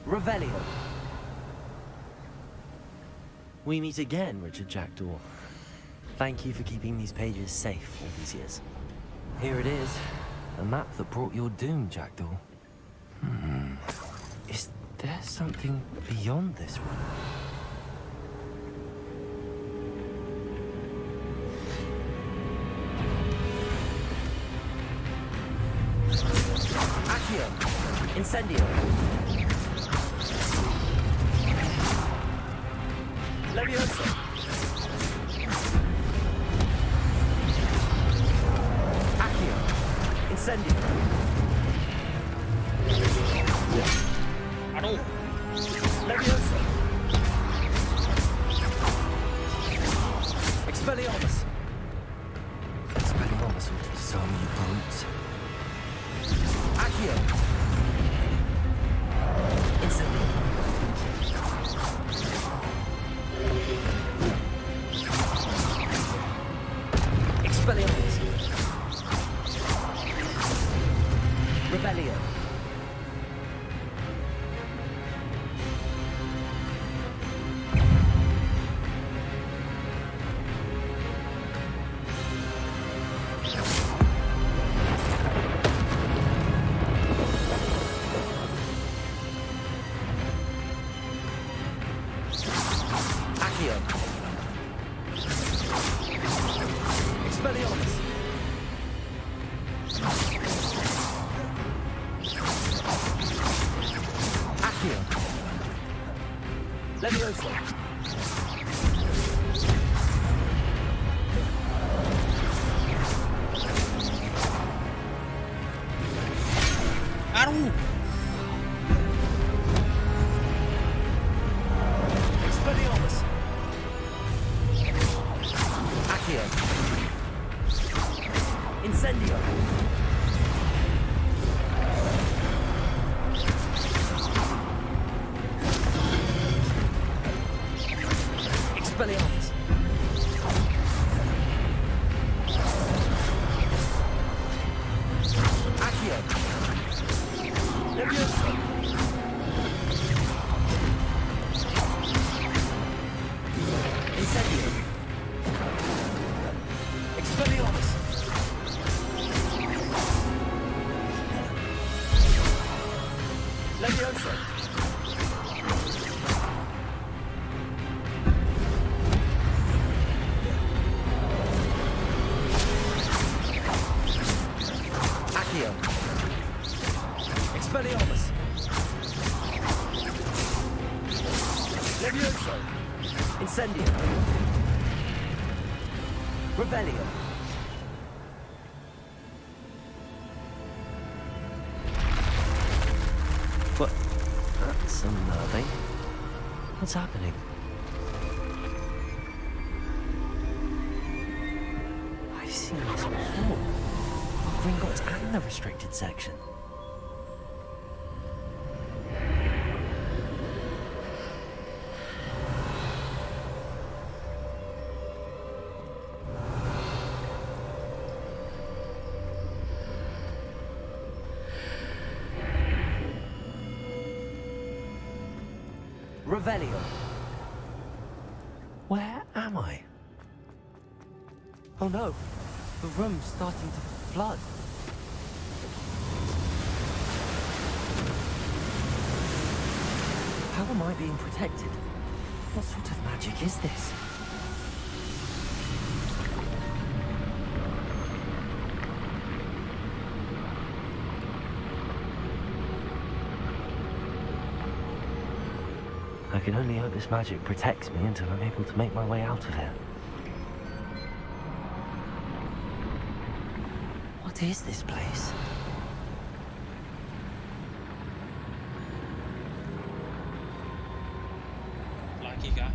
Revelio. We meet again, Richard Jackdaw. Thank you for keeping these pages safe all these years. Here it is, a map that brought your doom, Jackdaw. Is there something beyond this one? Accio! Incendio! Leviosa! Accio! Incendio! Aduh. Leviosa! Expelliarmus! Expelliarmus will disarm you, brutes. Accio! Incendio! Expelliarmus! Revelio! Accio! Expelliarmus! Accio! Leviosa! Aduh. Expelliarmus! Accio! Incendio! Expelliarmus! Accio! Leviosa! Incendio! Expelliarmus! Leviosa! Accio! Expelliarmus! Levioso! Incendio. Revelio. What? That's unnerving. What's happening? I've seen this before. Gringotts and the restricted section. Revelio. Where am I? Oh no, the room's starting to flood. How am I being protected? What sort of magic is this? I can only hope this magic protects me until I'm able to make my way out of here. What is this place? Lagi kah?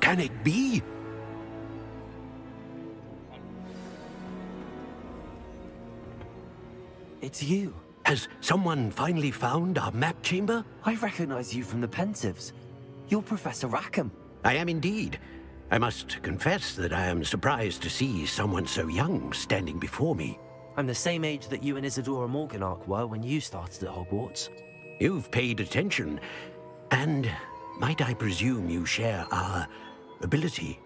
Can it be? It's you. Has someone finally found our map chamber? I recognize you from the Pensives. You're Professor Rackham. I am indeed. I must confess that I am surprised to see someone so young standing before me. I'm the same age that you and Isadora Morganach were when you started at Hogwarts. You've paid attention, and might I presume you share our ability?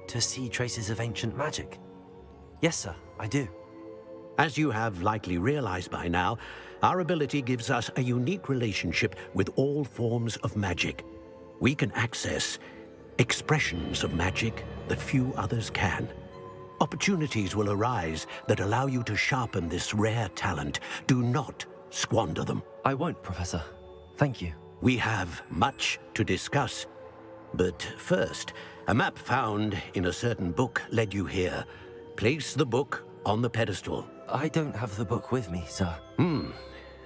To see traces of ancient magic? Yes, sir, I do. As you have likely realized by now, our ability gives us a unique relationship with all forms of magic. We can access expressions of magic that few others can. Opportunities will arise that allow you to sharpen this rare talent. Do not squander them. I won't, Professor. Thank you. We have much to discuss. But first, a map found in a certain book led you here. Place the book on the pedestal. I don't have the book with me, sir.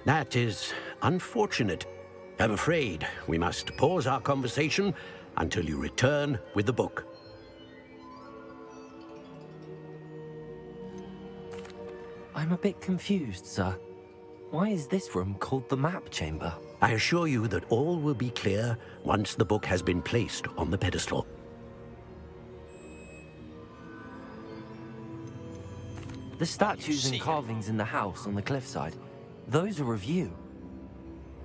That is unfortunate. I'm afraid we must pause our conversation until you return with the book. I'm a bit confused, sir. Why is this room called the map chamber? I assure you that all will be clear once the book has been placed on the pedestal. The statues and carvings in the house on the cliffside, those are of you.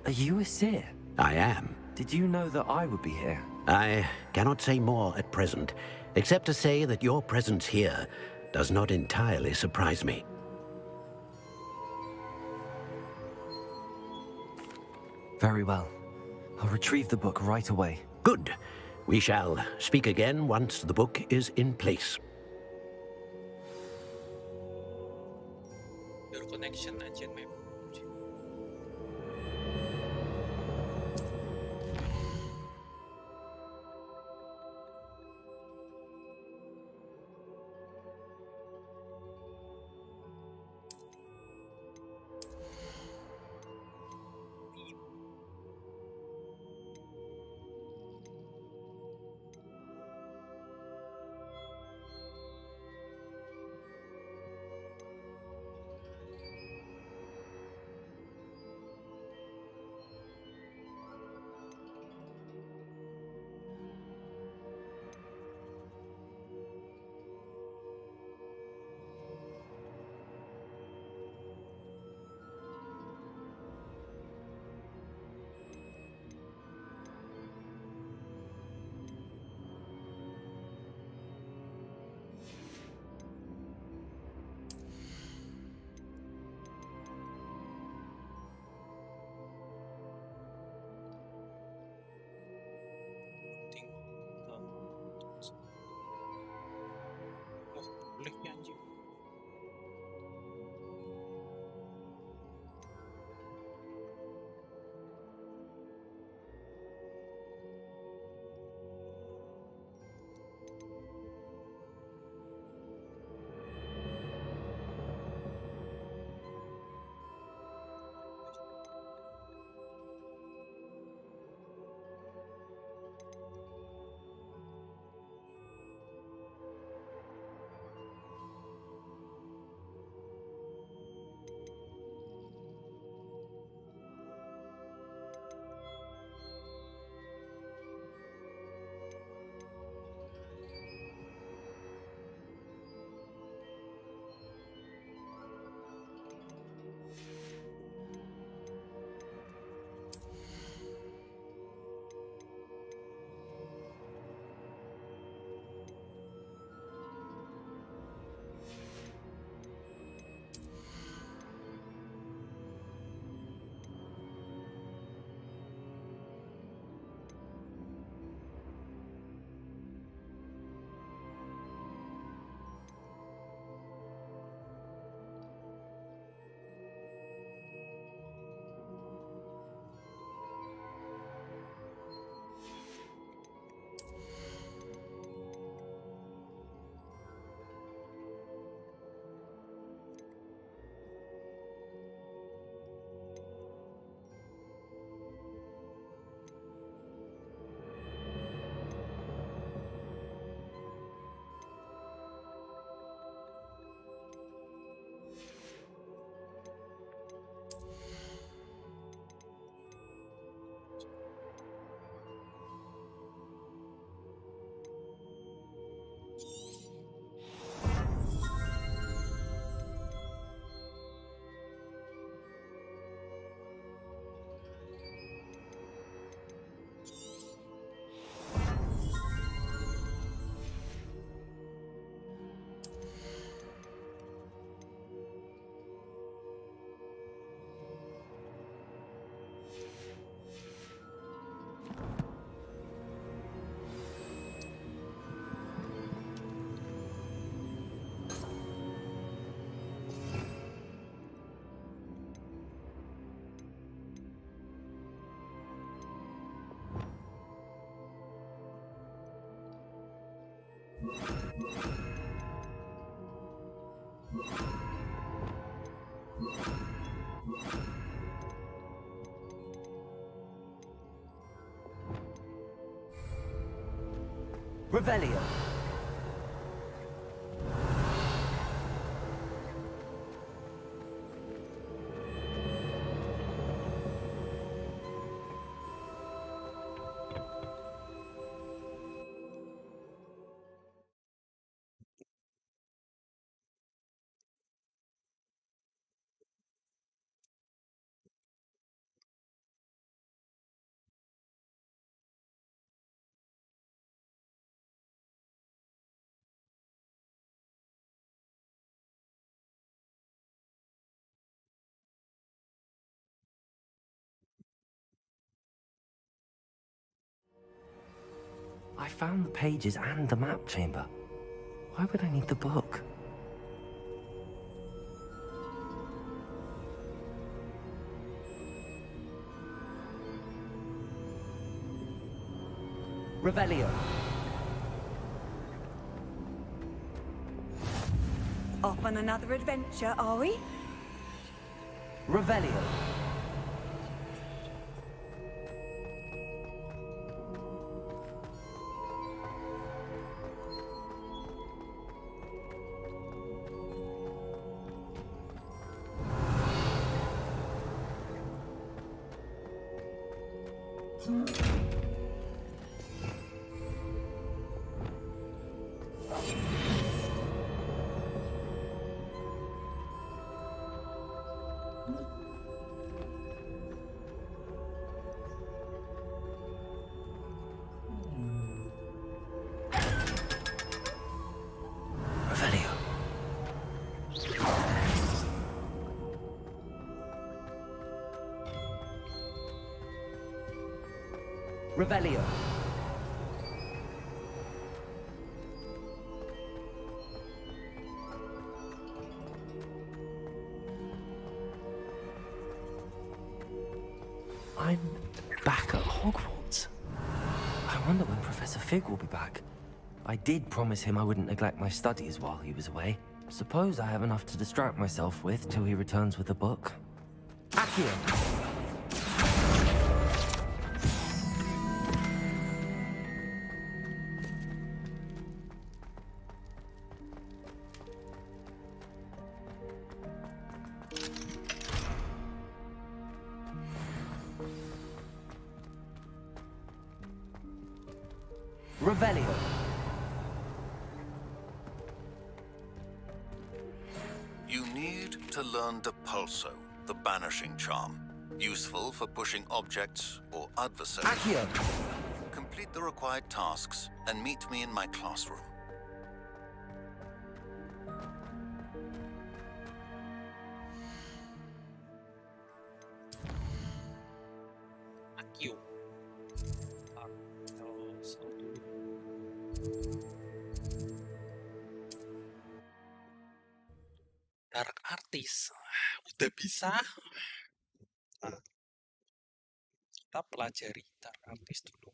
Are you a seer? I am. Did you know that I would be here? I cannot say more at present, except to say that your presence here does not entirely surprise me. Very well. I'll retrieve the book right away. Good. We shall speak again once the book is in place. Your connection ancient map. Revelio. I found the pages and the map chamber. Why would I need the book? Revelio. Off on another adventure, are we? Revelio. Revelio. Revelio. I'm back at Hogwarts. I wonder when Professor Fig will be back. I did promise him I wouldn't neglect my studies while he was away. Suppose I have enough to distract myself with till he returns with a book. Accio! Revelio. You need to learn the Pulso, the banishing charm. Useful for pushing objects or adversaries. Accio. Complete the required tasks and meet me in my classroom. Akio. Dark Artist udah bisa. Nah, kita pelajari Dark Artist dulu.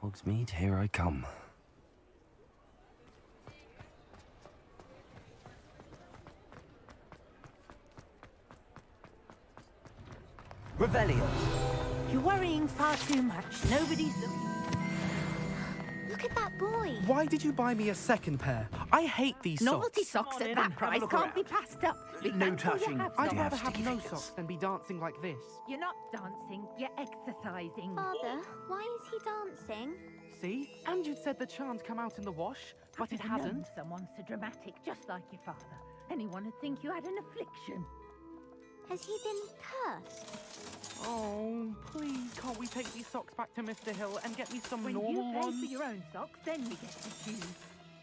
Hogsmeade, here I come. Revelio. You're worrying far too much. Nobody's looking. Look at that boy. Why did you buy me a second pair? I hate these Novelty socks. socks at that price can't be passed up. No touching. I'd rather have no socks than be dancing like this. You're not dancing, you're exercising. Father, why is he dancing? See? And you'd said the charm'd come out in the wash, but it hasn't. Someone so dramatic, just like your father. Anyone would think you had an affliction. Has he been cursed? Oh, please, can't we take these socks back to Mr. Hill and get me some When normal you pay ones? for your own socks, then you get to choose.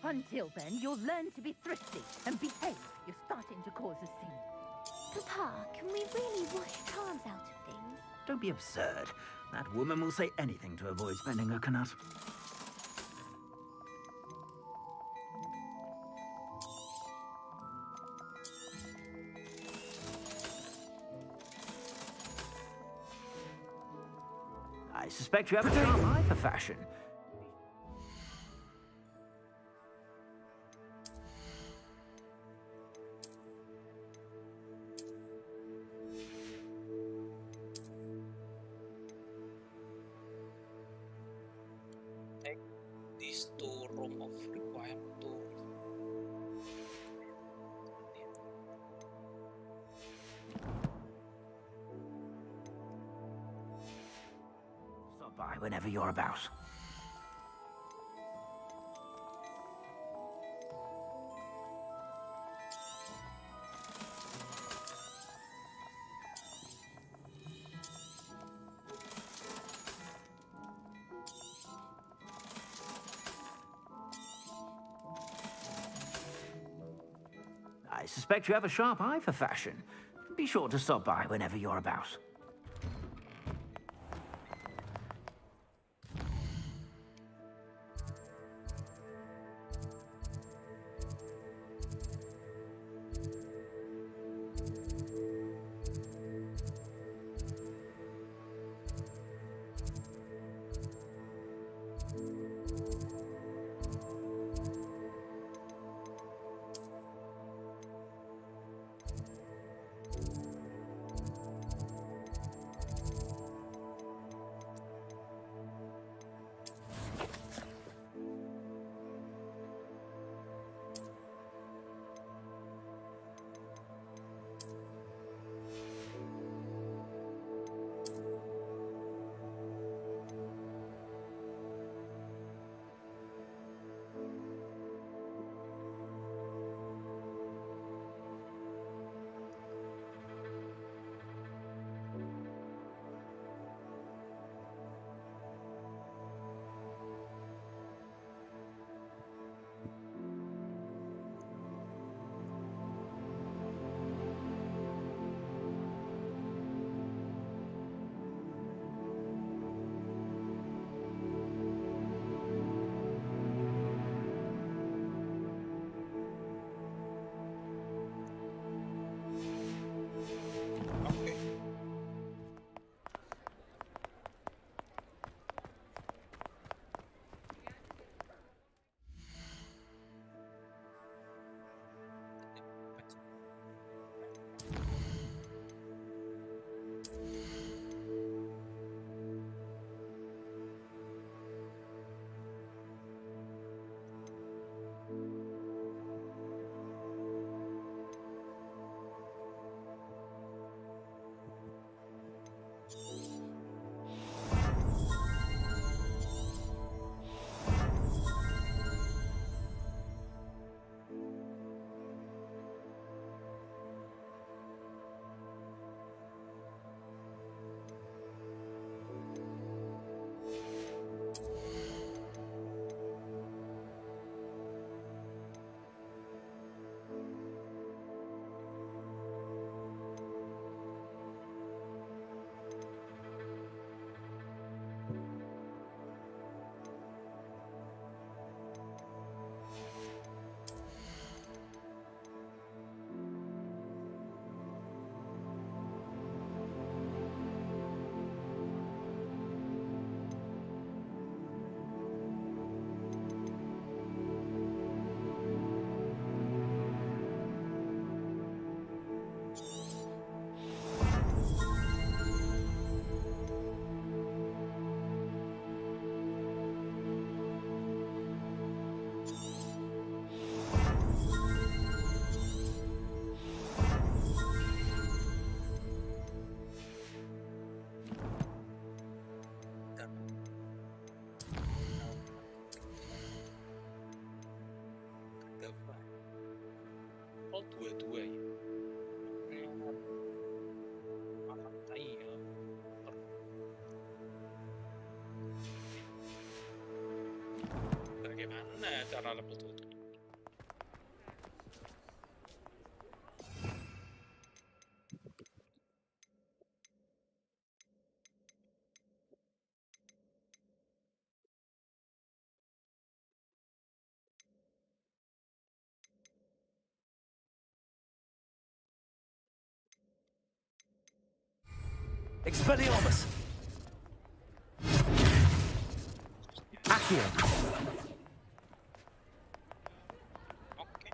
Until then, you'll learn to be thrifty and behave. You're starting to cause a scene. Papa, can we really wash charms out of things? Don't be absurd. That woman will say anything to avoid spending her canut. suspect you have a sharp eye for fashion. Take these two room of required to Stop by whenever you're about. I suspect you have a sharp eye for fashion. Be sure to stop by whenever you're about. Oh, dua-dua ya. Makan tai ya. Bagaimana cara level tutup? Expelliarmus! here. Oke.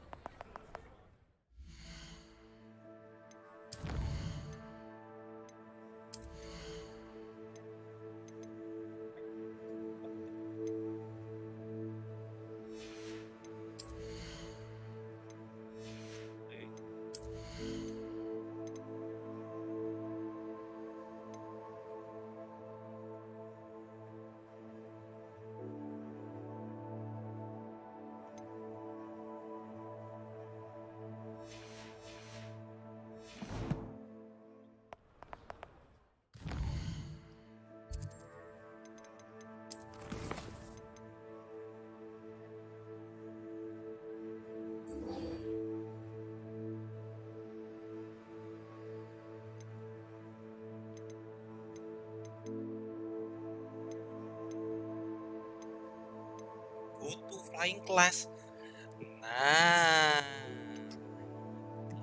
Go to flying class. Nah.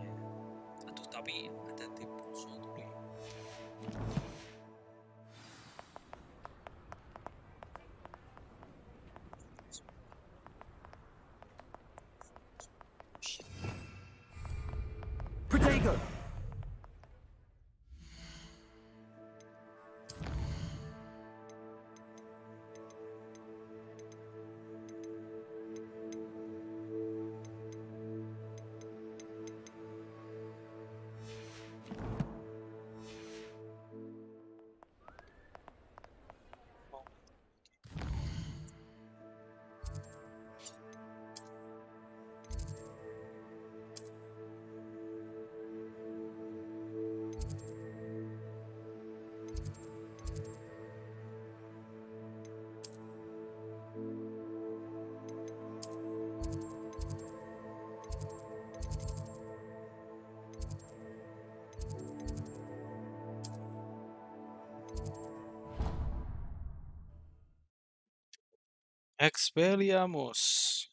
Ya. Aduh, tapi ada di pulsa dulu ya. Protego! Expelliarmus.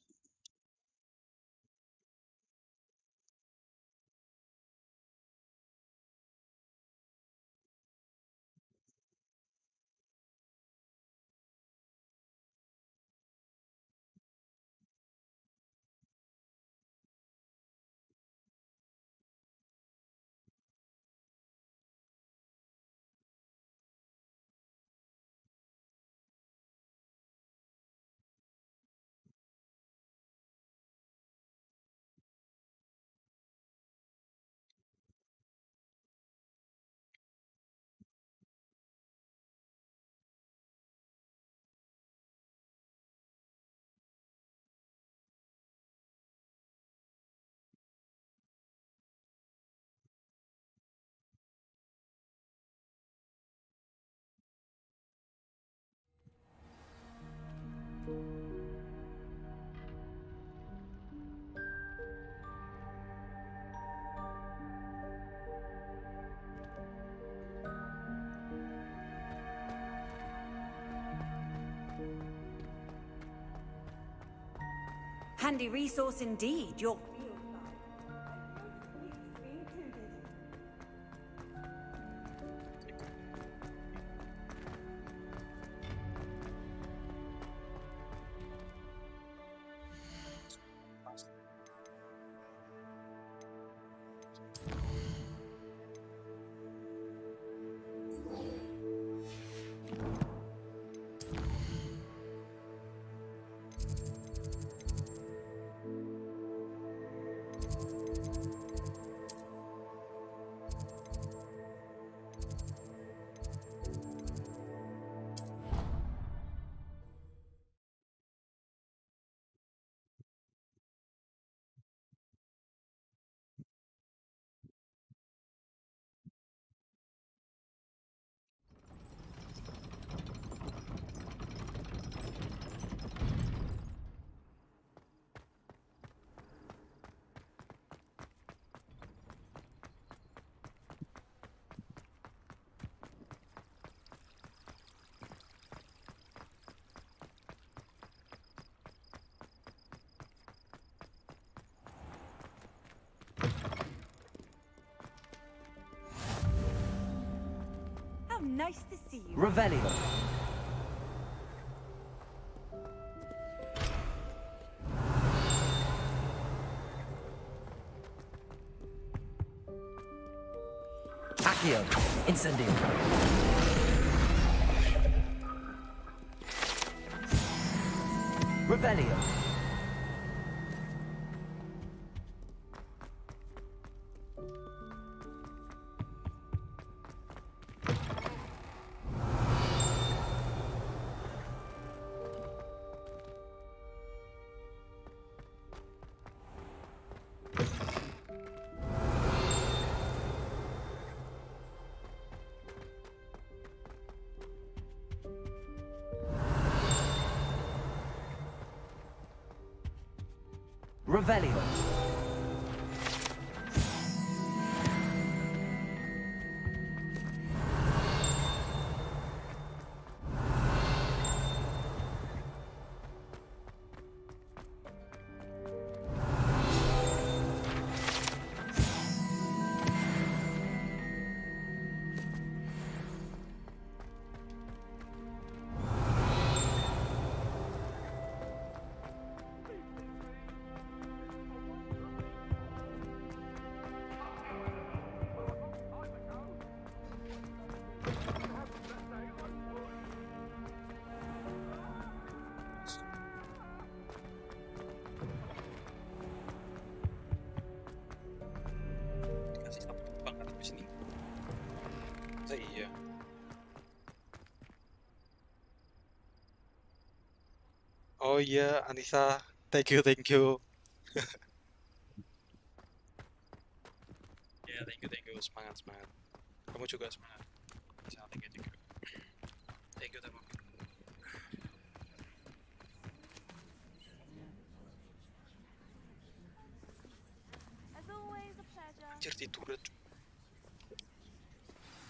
Handy resource indeed. Your How nice to see you. Revelio. Accio. Incendio. Revelio. Revelio. Dikasih sapu terbang kan di sini. Masa iya. Oh iya, Anissa, thank you. Ya, thank you, semangat. Kamu juga semangat. Anissa, thank you. Thank you, Temo. As always, a pleasure. Anjir, tiduran.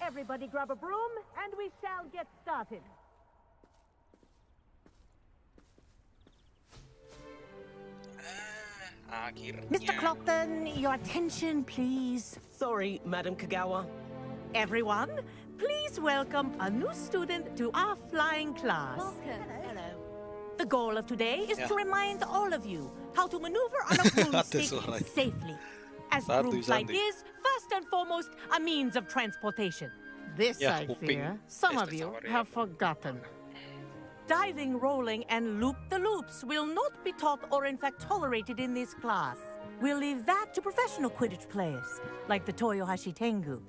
Everybody grab a broom, and we shall get started. Akhirnya. Mr. Clockton, your attention, please. Sorry, Madam Kagawa. Everyone, please welcome a new student to our flying class. Welcome. Hello. The goal of today is Yeah. to remind all of you how to maneuver on a broomstick suaranya. safely. As Satu, broomflight Sandy. is, first and foremost, a means of transportation. This, Yeah, I hoping fear, some of este you sabarnya. have forgotten. Diving, rolling, and loop-the-loops will not be taught or in fact tolerated in this class. We'll leave that to professional Quidditch players, like the Toyohashi Tengu.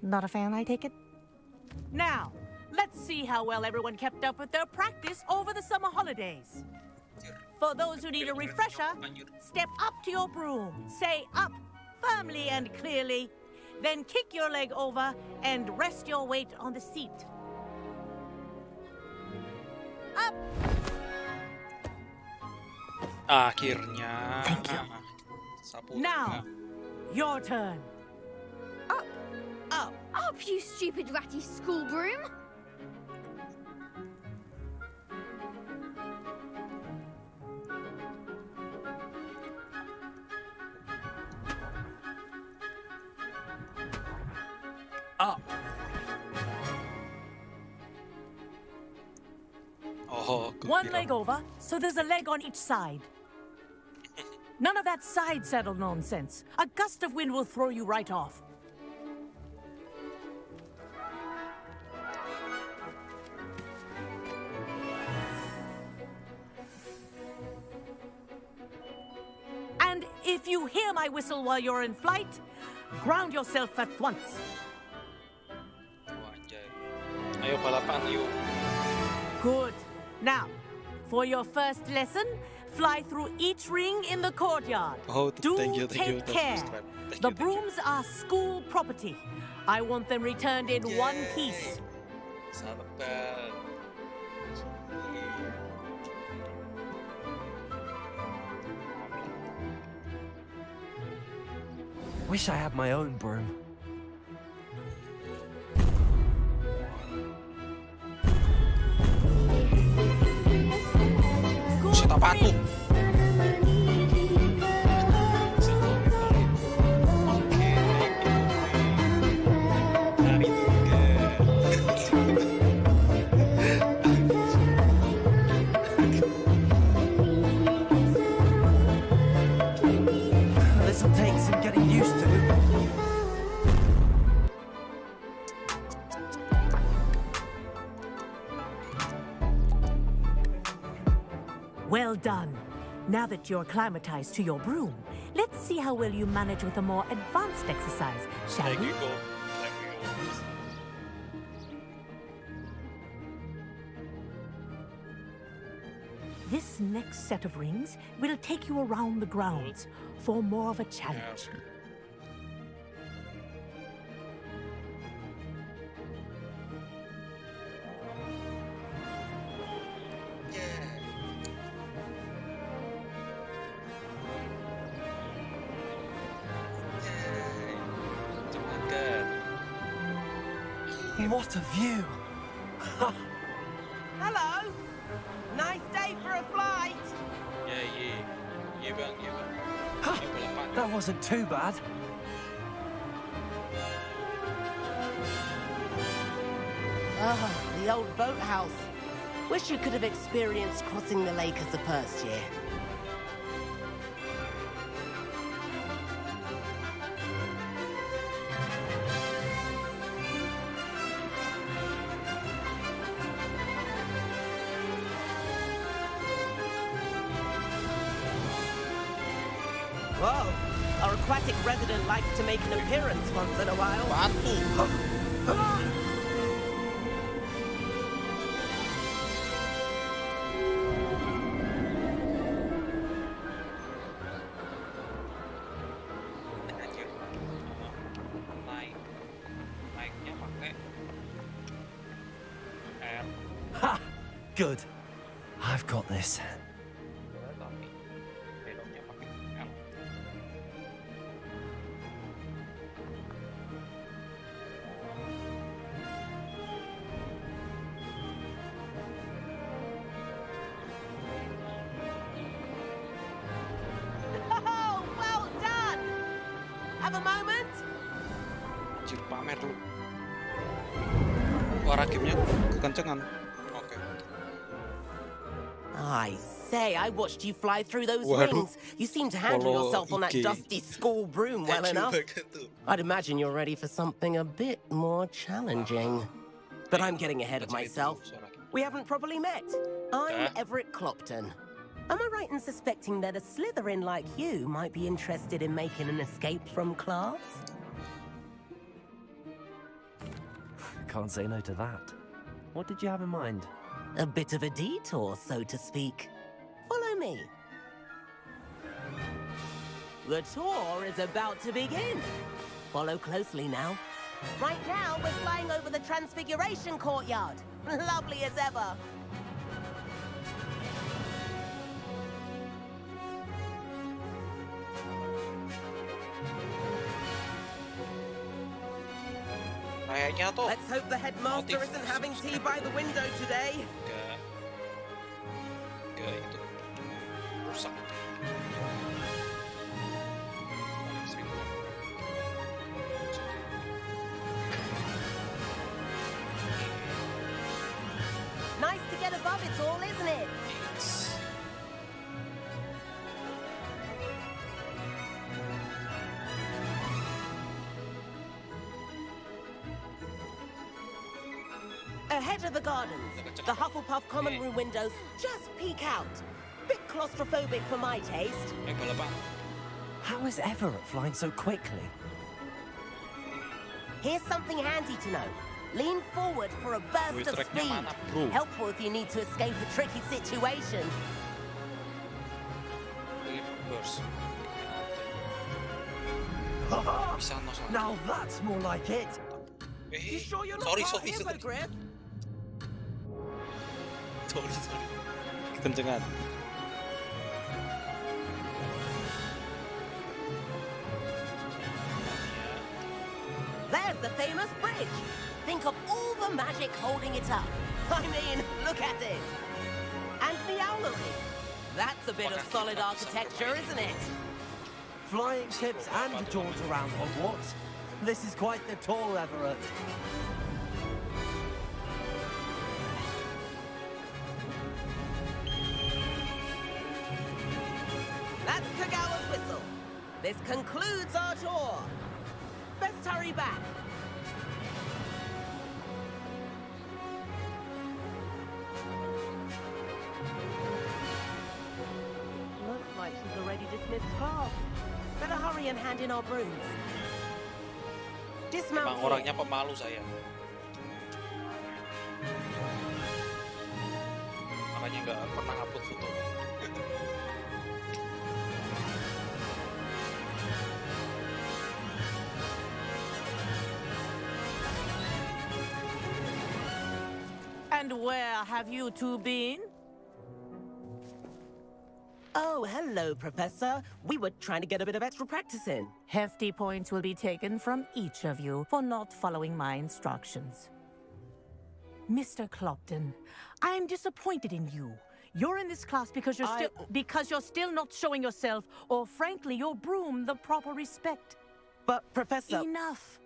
Not a fan, I take it? Now, let's see how well everyone kept up with their practice over the summer holidays. For those who need a refresher, step up to your broom, say up firmly and clearly, then kick your leg over and rest your weight on the seat. Up! Akhirnya. Thank you. Sapu. Now, your turn. Up, you stupid ratty school broom! Up. Oh, One leg over, so there's a leg on each side. None of that side saddle nonsense. A gust of wind will throw you right off. And if you hear my whistle while you're in flight, ground yourself at once. Oh, anjay. Ayo balapan, yuk. Good. Now, for your first lesson, fly through each ring in the courtyard. Oh, Do thank you. take That's care. subscribe. Thank The you. brooms are school property. I want them returned in one piece. Sabar. Wish I had my own broom. Shit, apaan tuh? Hari This'll take some getting used to. done. Now that you're acclimatized to your broom, let's see how well you manage with a more advanced exercise, shall we? There you go. This next set of rings will take you around the grounds for more of a challenge. What a view! Hello! Nice day for a flight! Yeah, bang. That wasn't too bad. Ah, the old boathouse. Wish you could have experienced crossing the lake as a first year. Whoa, our aquatic resident likes to make an appearance once in a while. Naiknya pakai R. Ha! Good. I've got this. Tapi beloknya pakai L. Oh, well done! Have a moment? Anjir, pamer lu. Suara gamenya kekencengan. Oke. I say, I watched you fly through those Waduh. rings. You seem to handle Follow yourself on that IG. dusty school broom well enough. I'd imagine you're ready for something a bit more challenging. But I'm getting ahead of myself. We haven't properly met. I'm Everett Clopton. Am I right in suspecting that a Slytherin like you might be interested in making an escape from class? Can't say no to that. What did you have in mind? A bit of a detour, so to speak. Follow me. The tour is about to begin. Follow closely now. Right now, we're flying over the Transfiguration Courtyard. Lovely as ever. Kayaknya tuh Let's hope the headmaster isn't having tea by the window today. ke itu rusak. Nice to get above it all, isn't it? Ahead of the gardens, the Hufflepuff common room windows just peek out. Bit claustrophobic for my taste. How is Everett flying so quickly? Here's something handy to know. Lean forward for a burst of speed. Helpful if you need to escape a tricky situation. Now that's more like it. You sure you're not sorry, part sorry. hippogriff? Sorry. Kekencengan. There's the famous bridge. Think of all the magic holding it up. I mean, look at it. And the owlery. That's a bit of solid architecture, isn't it? Flying ships and a jaunt around Hogwarts. This is quite the tour, Everett. That's Kagawa's whistle. This concludes our tour. Best hurry back. she's already dismissed class. Better hurry and hand in our brooms. Dismount Emang here. orangnya pemalu saya. Makanya nggak pernah upload foto. And where have you two been? Oh, hello, Professor. We were trying to get a bit of extra practice in. Hefty points will be taken from each of you for not following my instructions. Mr. Clopton, I'm disappointed in you. You're in this class because you're still not showing yourself, or frankly, your broom, the proper respect. But, Professor... Enough.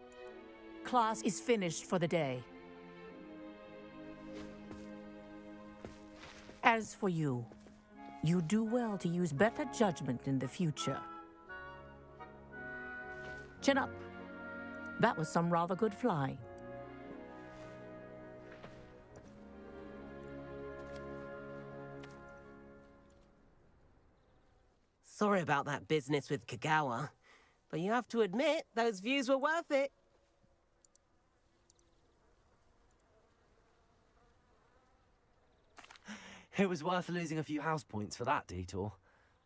Class is finished for the day. As for you, you do well to use better judgment in the future. Chin up. That was some rather good flying. Sorry about that business with Kagawa, but you have to admit, those views were worth it. It was worth losing a few house points for that detour.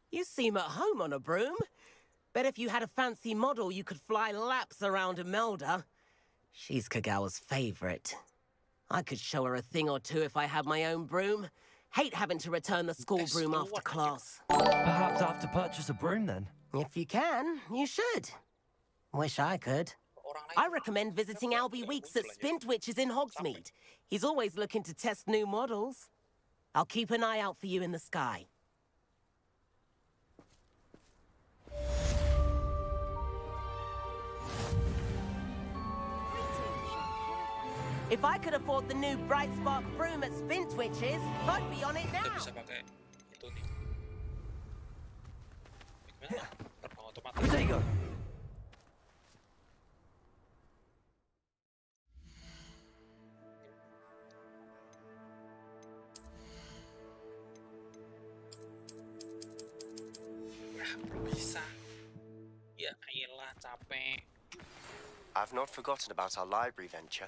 You seem at home on a broom. Bet if you had a fancy model, you could fly laps around Imelda. She's Kagawa's favorite. I could show her a thing or two if I had my own broom. Hate having to return the school broom after class. Perhaps I have to purchase a broom then? If you can, you should. Wish I could. I recommend visiting Albie Weeks at Spintwitches in Hogsmeade. He's always looking to test new models. I'll keep an eye out for you in the sky. If I could afford the new Bright Spark broom at Spintwitches, I'd be on it now. Kita bisa pakai itu nih. Gimana? Terbang otomatis. There you go. Bisa. Ya, iyalah capek. I've not forgotten about our library venture.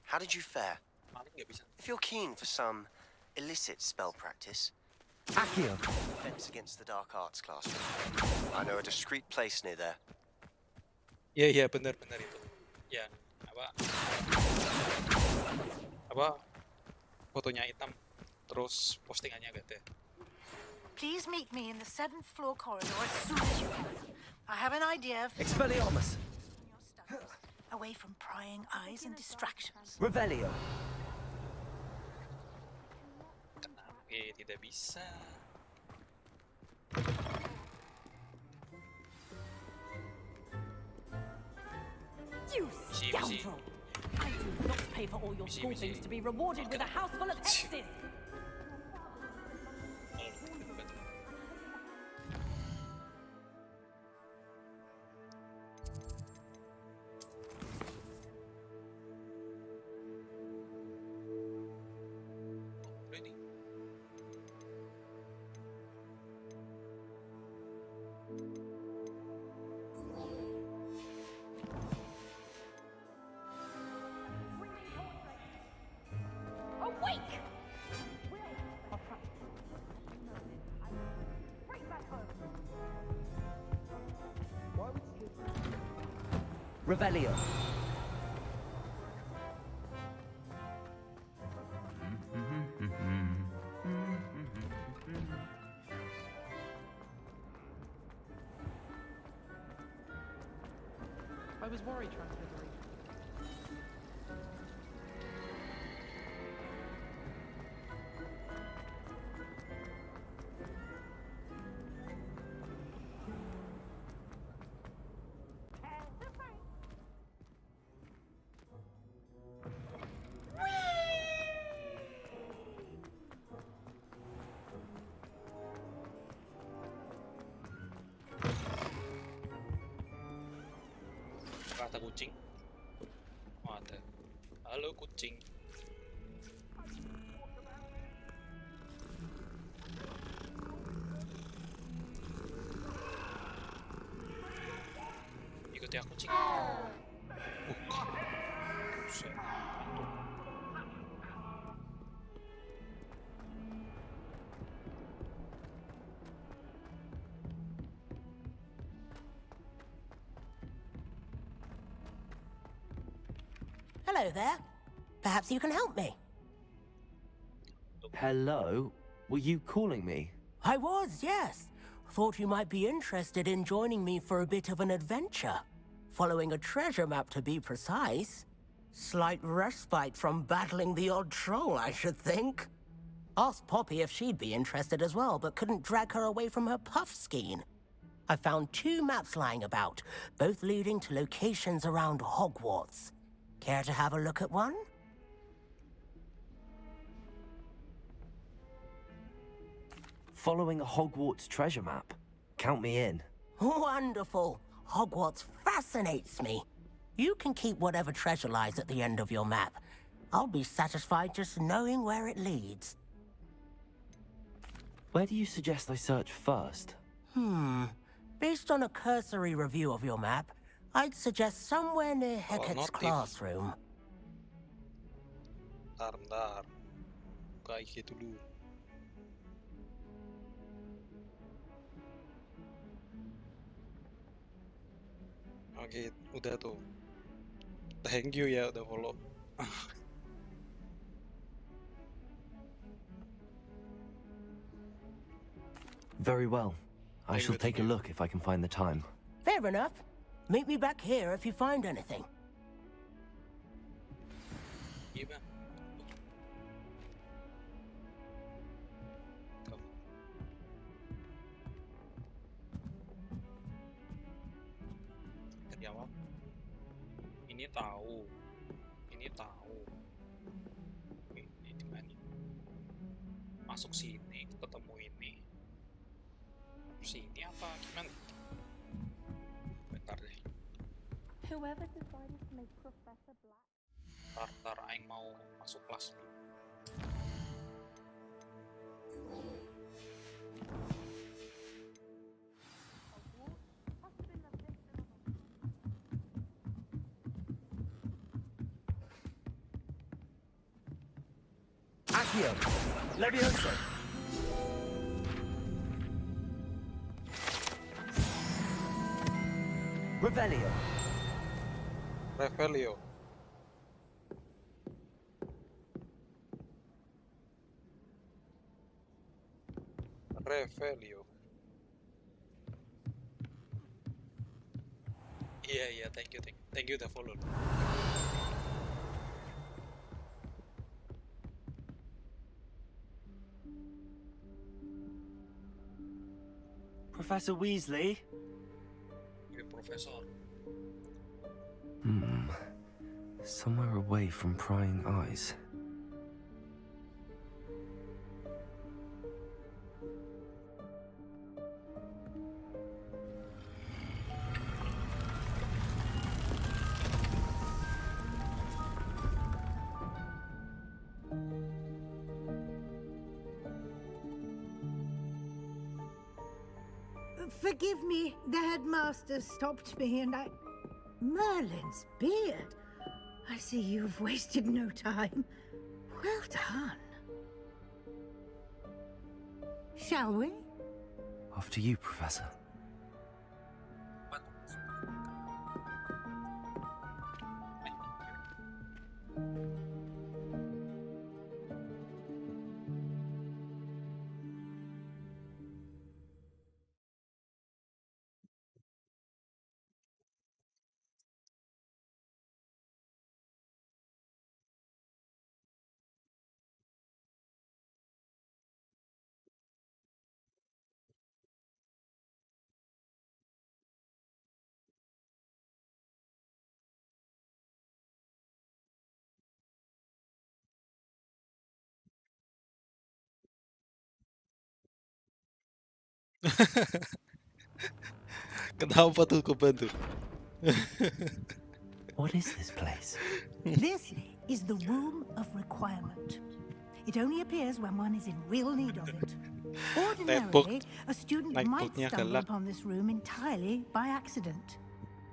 How did you fare? Maling nggak bisa. If you're keen for some illicit spell practice, Accio. Defense against the dark arts classroom. I know a discreet place near there. Iya, benar itu. Ya, apa fotonya hitam, terus postingannya gitu ya. Please meet me in the 7th floor corridor as soon as you can. I have an idea of Expelliarmus. away from prying eyes and distractions. Revelio. Oke, tidak bisa. You scoundrel! I do not pay for all your school things to be rewarded with a house full of hexes! Awake! Revelio. I was worried trying to read. Kata kucing. Oh, ada. Halo kucing. Seperti aku cing. Bukan. Buset. Hello there. Perhaps you can help me. Hello? Were you calling me? I was, yes. Thought you might be interested in joining me for a bit of an adventure. Following a treasure map, to be precise. Slight respite from battling the odd troll, I should think. Asked Poppy if she'd be interested as well, but couldn't drag her away from her puff skein. I found 2 maps lying about, both leading to locations around Hogwarts. Care to have a look at one? Following a Hogwarts treasure map? Count me in. Wonderful. Hogwarts fascinates me. You can keep whatever treasure lies at the end of your map. I'll be satisfied just knowing where it leads. Where do you suggest I search first? Based on a cursory review of your map, I'd suggest somewhere near Hecat's classroom. Bentar. Buka IG dulu. Oke, udah tuh. Thank you ya udah follow. Very well. I shall take a look if I can find the time. Fair enough. Meet me back here if you find anything. Iya bang. Terjawab. Ini tahu. Ini dimana? Masuk sini, ketemu ini. Sini apa gimana? Bentar deh. Whoever decided to make Professor Black. Ntar aing mau masuk kelas dulu. Accio! Levioso! Revelio! Revelio. Iya, thank you udah follow. Professor Weasley? Iya, Profesor. Somewhere away from prying eyes. Forgive me, the headmaster stopped me and I... Merlin's beard. I see you've wasted no time. Well done. Shall we? Off to you, Professor. Kenapa tuh kebantu? What is this place? This is the Room of Requirement. It only appears when one is in real need of it. Ordinarily, a student might stumble upon this room entirely by accident.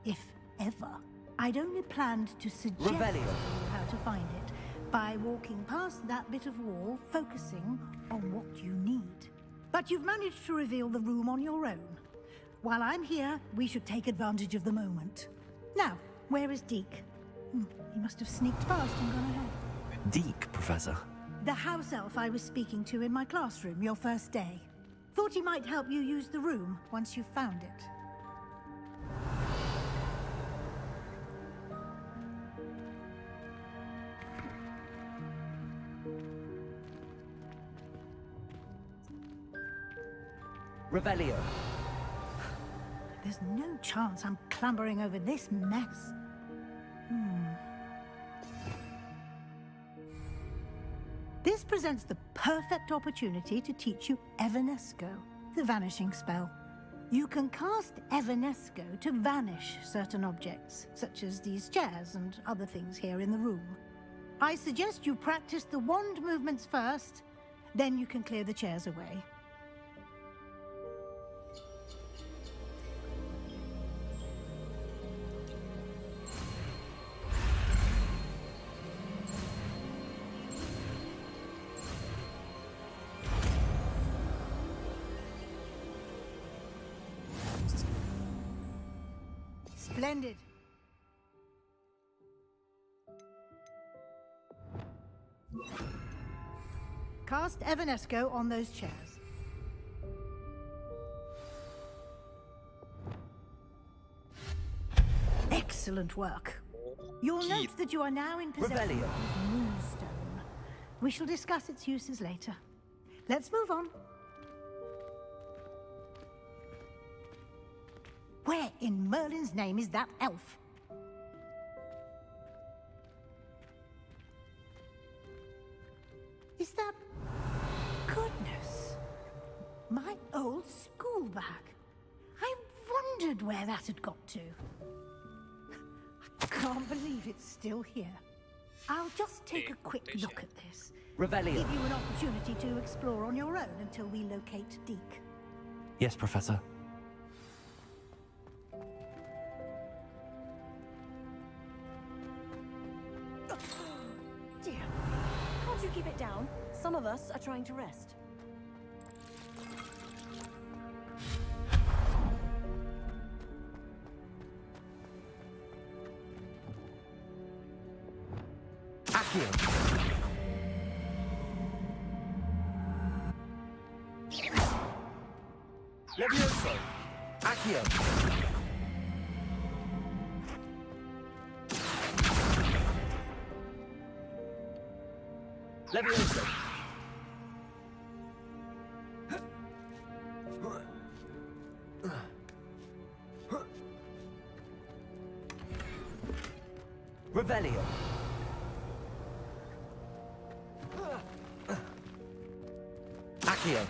If ever. I'd only planned to suggest to Revelio. you how to find it by walking past that bit of wall, focusing on what you need. But you've managed to reveal the room on your own. While I'm here, we should take advantage of the moment. Now, where is Deke? He must have sneaked past and gone ahead. Deke, Professor. The house elf I was speaking to in my classroom your first day. Thought he might help you use the room once you've found it. Revelio. There's no chance I'm clambering over this mess. This presents the perfect opportunity to teach you Evanesco, the vanishing spell. You can cast Evanesco to vanish certain objects, such as these chairs and other things here in the room. I suggest you practice the wand movements first, then you can clear the chairs away. Splendid. Cast Evanesco on those chairs. Excellent work. You'll note that you are now in possession of Moonstone. We shall discuss its uses later. Let's move on. Where in Merlin's name is that elf? Is that... Goodness. My old school bag. I wondered where that had got to. I can't believe it's still here. I'll just take a quick look at this. Revelio. Give you an opportunity to explore on your own until we locate Deke. Yes, Professor. Dear, can't you keep it down? Some of us are trying to rest. Accio. Levioso. Accio. Levioso. Revelio. Accio.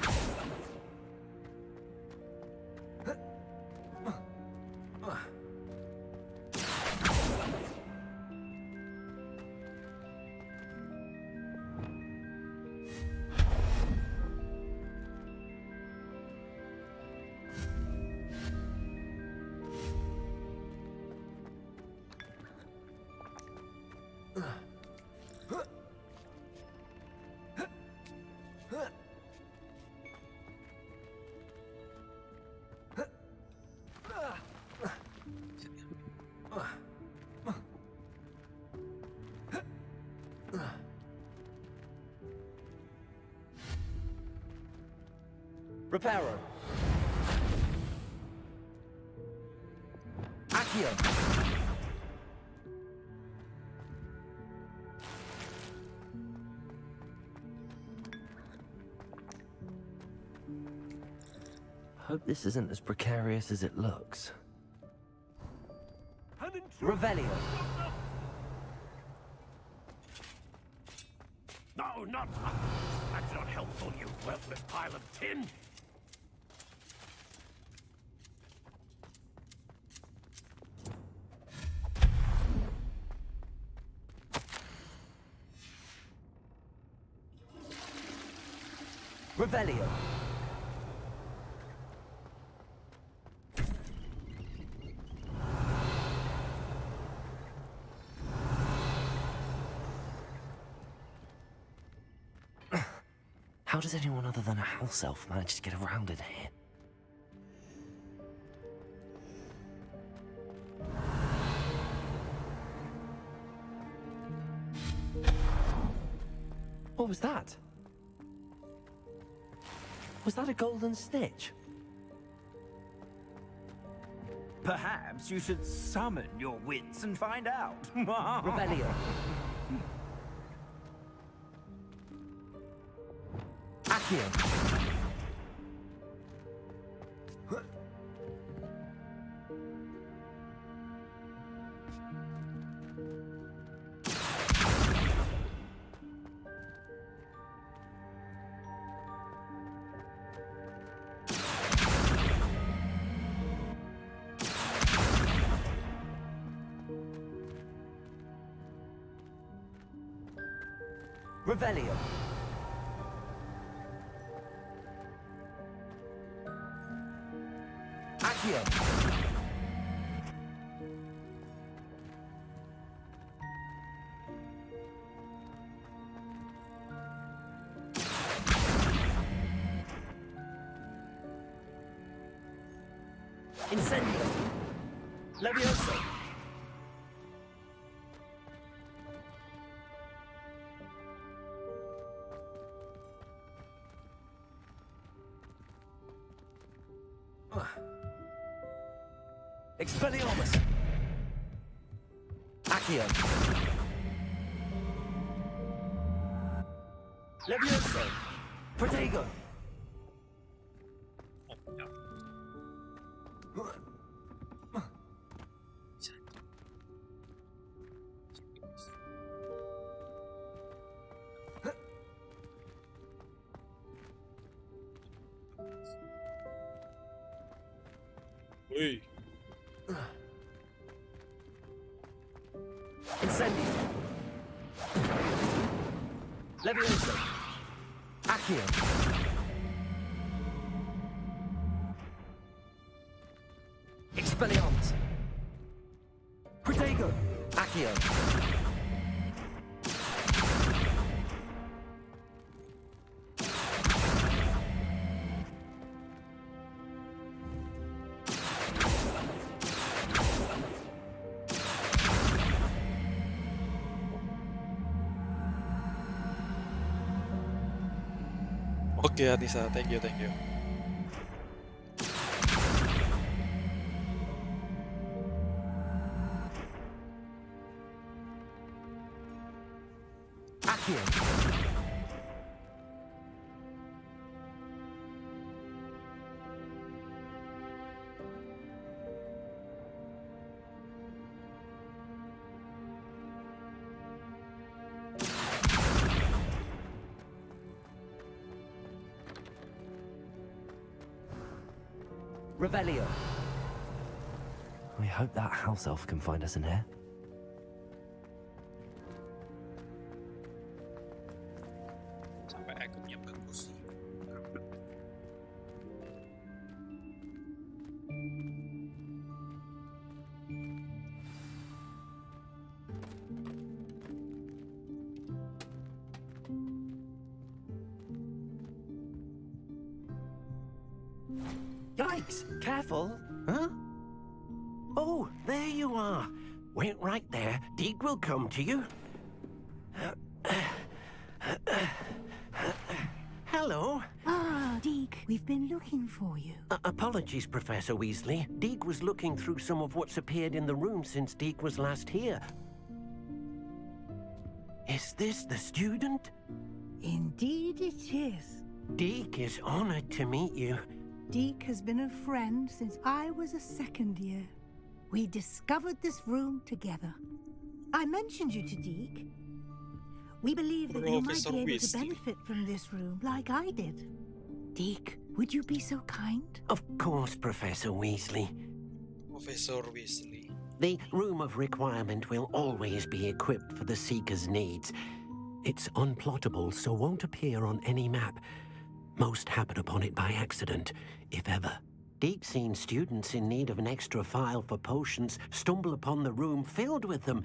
Reparo. Accio. Hope this isn't as precarious as it looks. Revelio. No, not... That's not helpful, you worthless pile of tin! Revelio. How does anyone other than a house elf manage to get around in here? What was that? Was that a golden snitch? Perhaps you should summon your wits and find out. Revelio. Accio. Revelio. Accio. Incendio. Levioso. Expelliarmus. Accio. Levioso. Protego. Ui. Incendio. Levioso. Accio. Expelliarmus. Protego. Accio. Okay, Anissa, thank you, thank you. Accio. Revelio. We hope that house elf can find us in here. Sampai akunnya bagus sih. Yikes! Careful! Huh? Oh, there you are. Wait right there. Deke will come to you. Hello. Ah, Deke, we've been looking for you. Apologies, Professor Weasley. Deke was looking through some of what's appeared in the room since Deke was last here. Is this the student? Indeed it is. Deke is honored to meet you. Deke has been a friend since I was a second year. We discovered this room together. I mentioned you to Deke. We believe that you might be able to benefit from this room like I did. Deke, would you be so kind? Of course, Professor Weasley. Professor Weasley. The Room of Requirement will always be equipped for the Seeker's needs. It's unplottable, so won't appear on any map. Most happen upon it by accident, if ever. Deke's seen students in need of an extra file for potions stumble upon the room filled with them.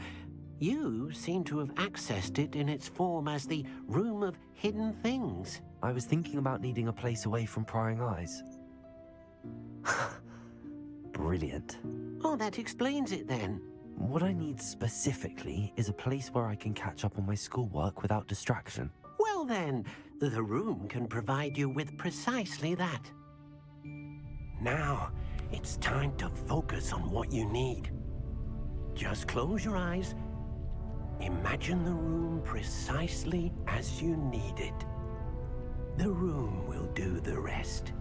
You seem to have accessed it in its form as the Room of Hidden Things. I was thinking about needing a place away from prying eyes. Brilliant. Oh, that explains it then. What I need specifically is a place where I can catch up on my schoolwork without distraction. Well then, the room can provide you with precisely that. Now, it's time to focus on what you need. Just close your eyes. Imagine the room precisely as you need it. The room will do the rest.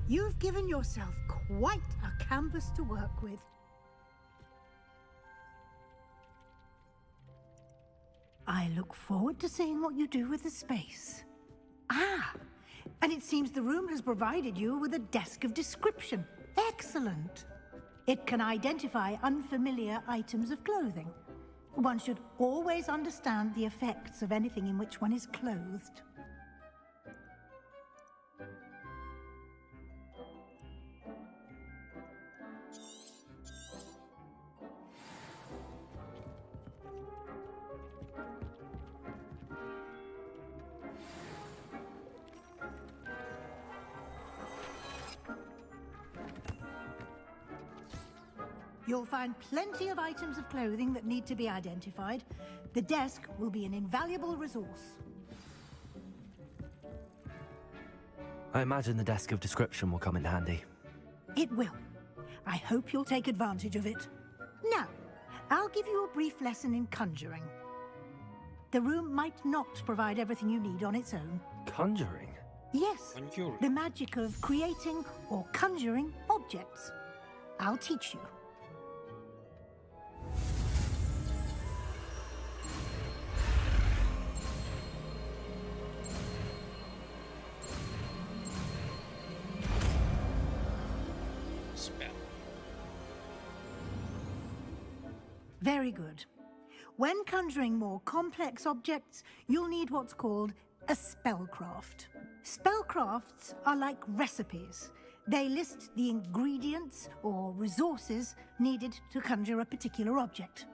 You've given yourself quite a canvas to work with. I look forward to seeing what you do with the space. Ah, and it seems the room has provided you with a desk of description. Excellent. It can identify unfamiliar items of clothing. One should always understand the effects of anything in which one is clothed. You'll find plenty of items of clothing that need to be identified. The desk will be an invaluable resource. I imagine the desk of description will come in handy. It will. I hope you'll take advantage of it. Now, I'll give you a brief lesson in conjuring. The room might not provide everything you need on its own. Conjuring? Yes, the magic of creating or conjuring objects. I'll teach you. Very good. When conjuring more complex objects, you'll need what's called a spellcraft. Spellcrafts are like recipes. They list the ingredients or resources needed to conjure a particular object.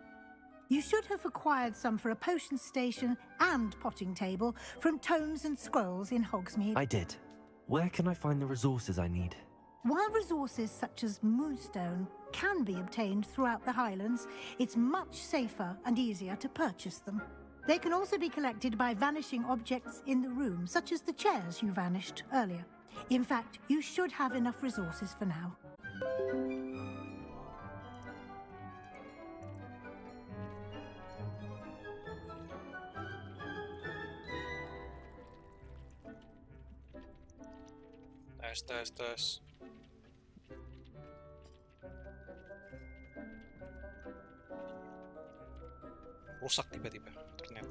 You should have acquired some for a potion station and potting table from tomes and scrolls in Hogsmeade. I did. Where can I find the resources I need? While resources such as moonstone can be obtained throughout the Highlands, it's much safer and easier to purchase them. They can also be collected by vanishing objects in the room, such as the chairs you vanished earlier. In fact, you should have enough resources for now. Tes. Rusak tiba-tiba ternyata.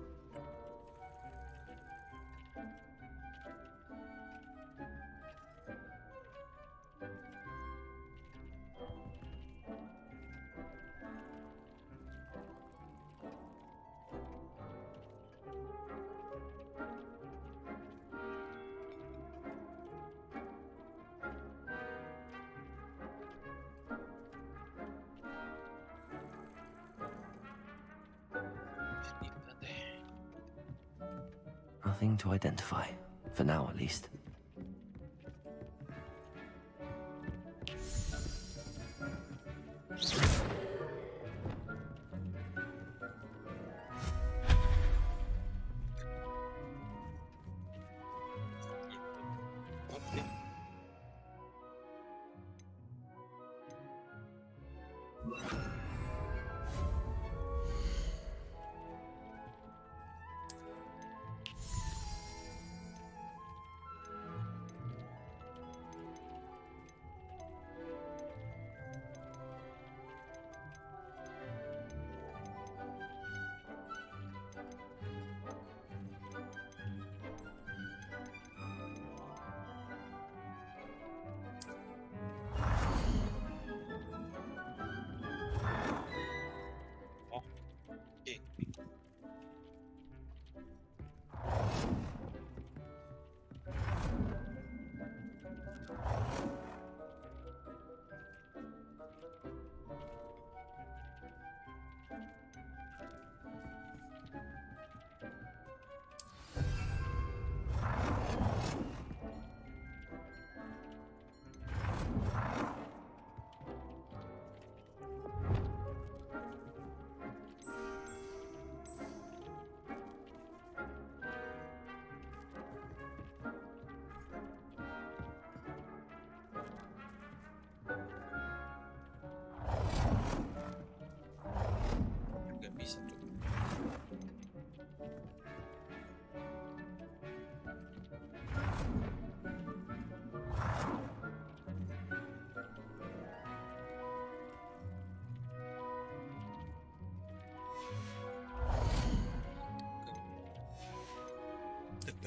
Nothing to identify, for now at least.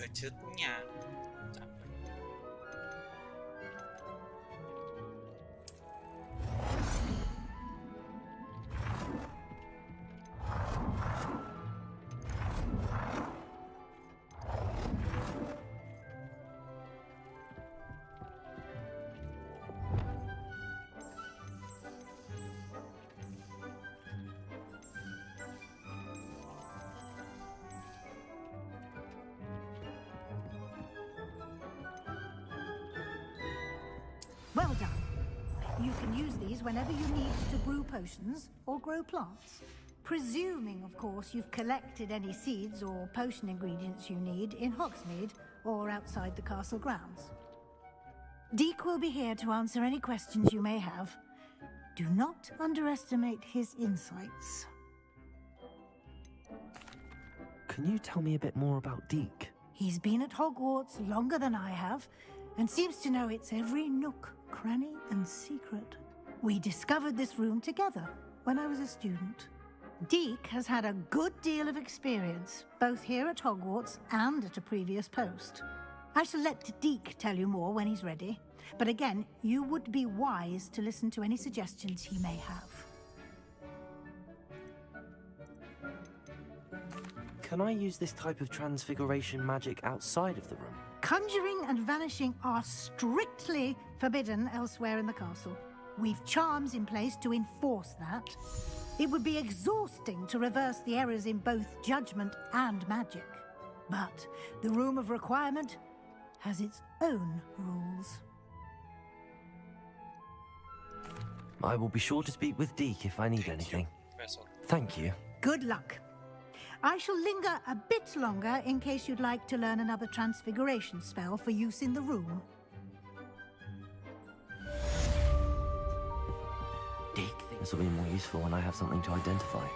budgetnya. Well done. You can use these whenever you need to brew potions or grow plants. Presuming, of course, you've collected any seeds or potion ingredients you need in Hogsmeade or outside the castle grounds. Deek will be here to answer any questions you may have. Do not underestimate his insights. Can you tell me a bit more about Deek? He's been at Hogwarts longer than I have, and seems to know its every nook, cranny, and secret. We discovered this room together when I was a student. Deek has had a good deal of experience, both here at Hogwarts and at a previous post. I shall let Deek tell you more when he's ready, but again, you would be wise to listen to any suggestions he may have. Can I use this type of transfiguration magic outside of the room? Conjuring and vanishing are strictly forbidden elsewhere in the castle. We've charms in place to enforce that. It would be exhausting to reverse the errors in both judgment and magic. But the Room of Requirement has its own rules. I will be sure to speak with Deek if I need anything. Thank you. Good luck. I shall linger a bit longer in case you'd like to learn another transfiguration spell for use in the room. Deek, this will be more useful when I have something to identify.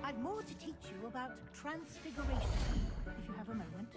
I've more to teach you about transfiguration, if you have a moment.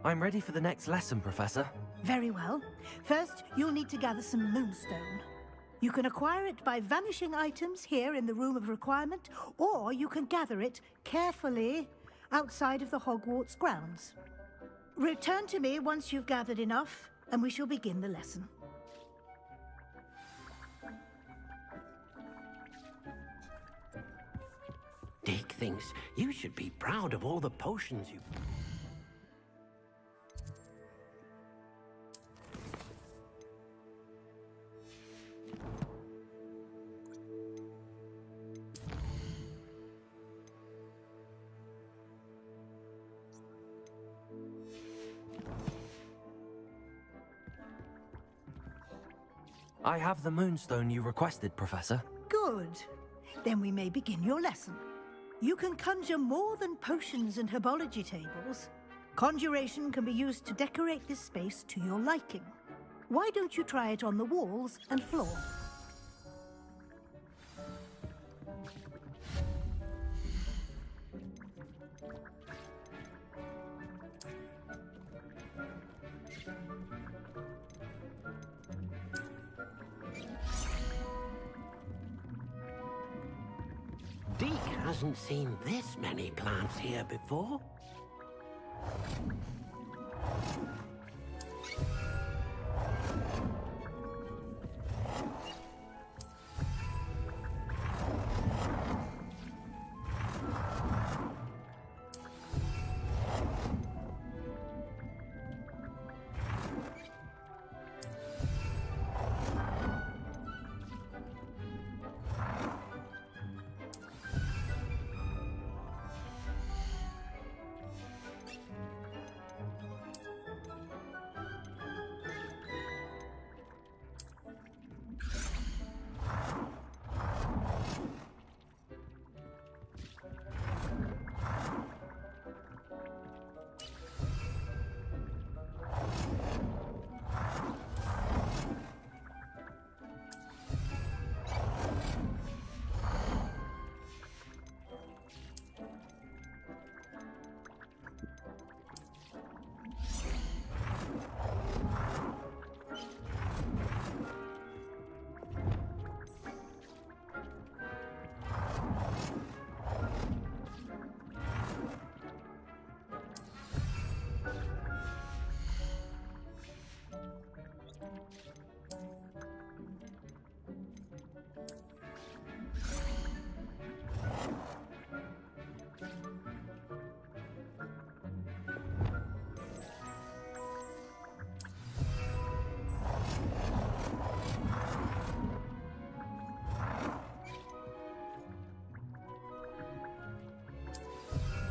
I'm ready for the next lesson, Professor. Very well. First, you'll need to gather some moonstone. You can acquire it by vanishing items here in the Room of Requirement, or you can gather it carefully outside of the Hogwarts grounds. Return to me once you've gathered enough, and we shall begin the lesson. Deek thinks you should be proud of all the potions you... I have the moonstone you requested, Professor. Good. Then we may begin your lesson. You can conjure more than potions and herbology tables. Conjuration can be used to decorate this space to your liking. Why don't you try it on the walls and floor? Deke hasn't seen this many plants here before.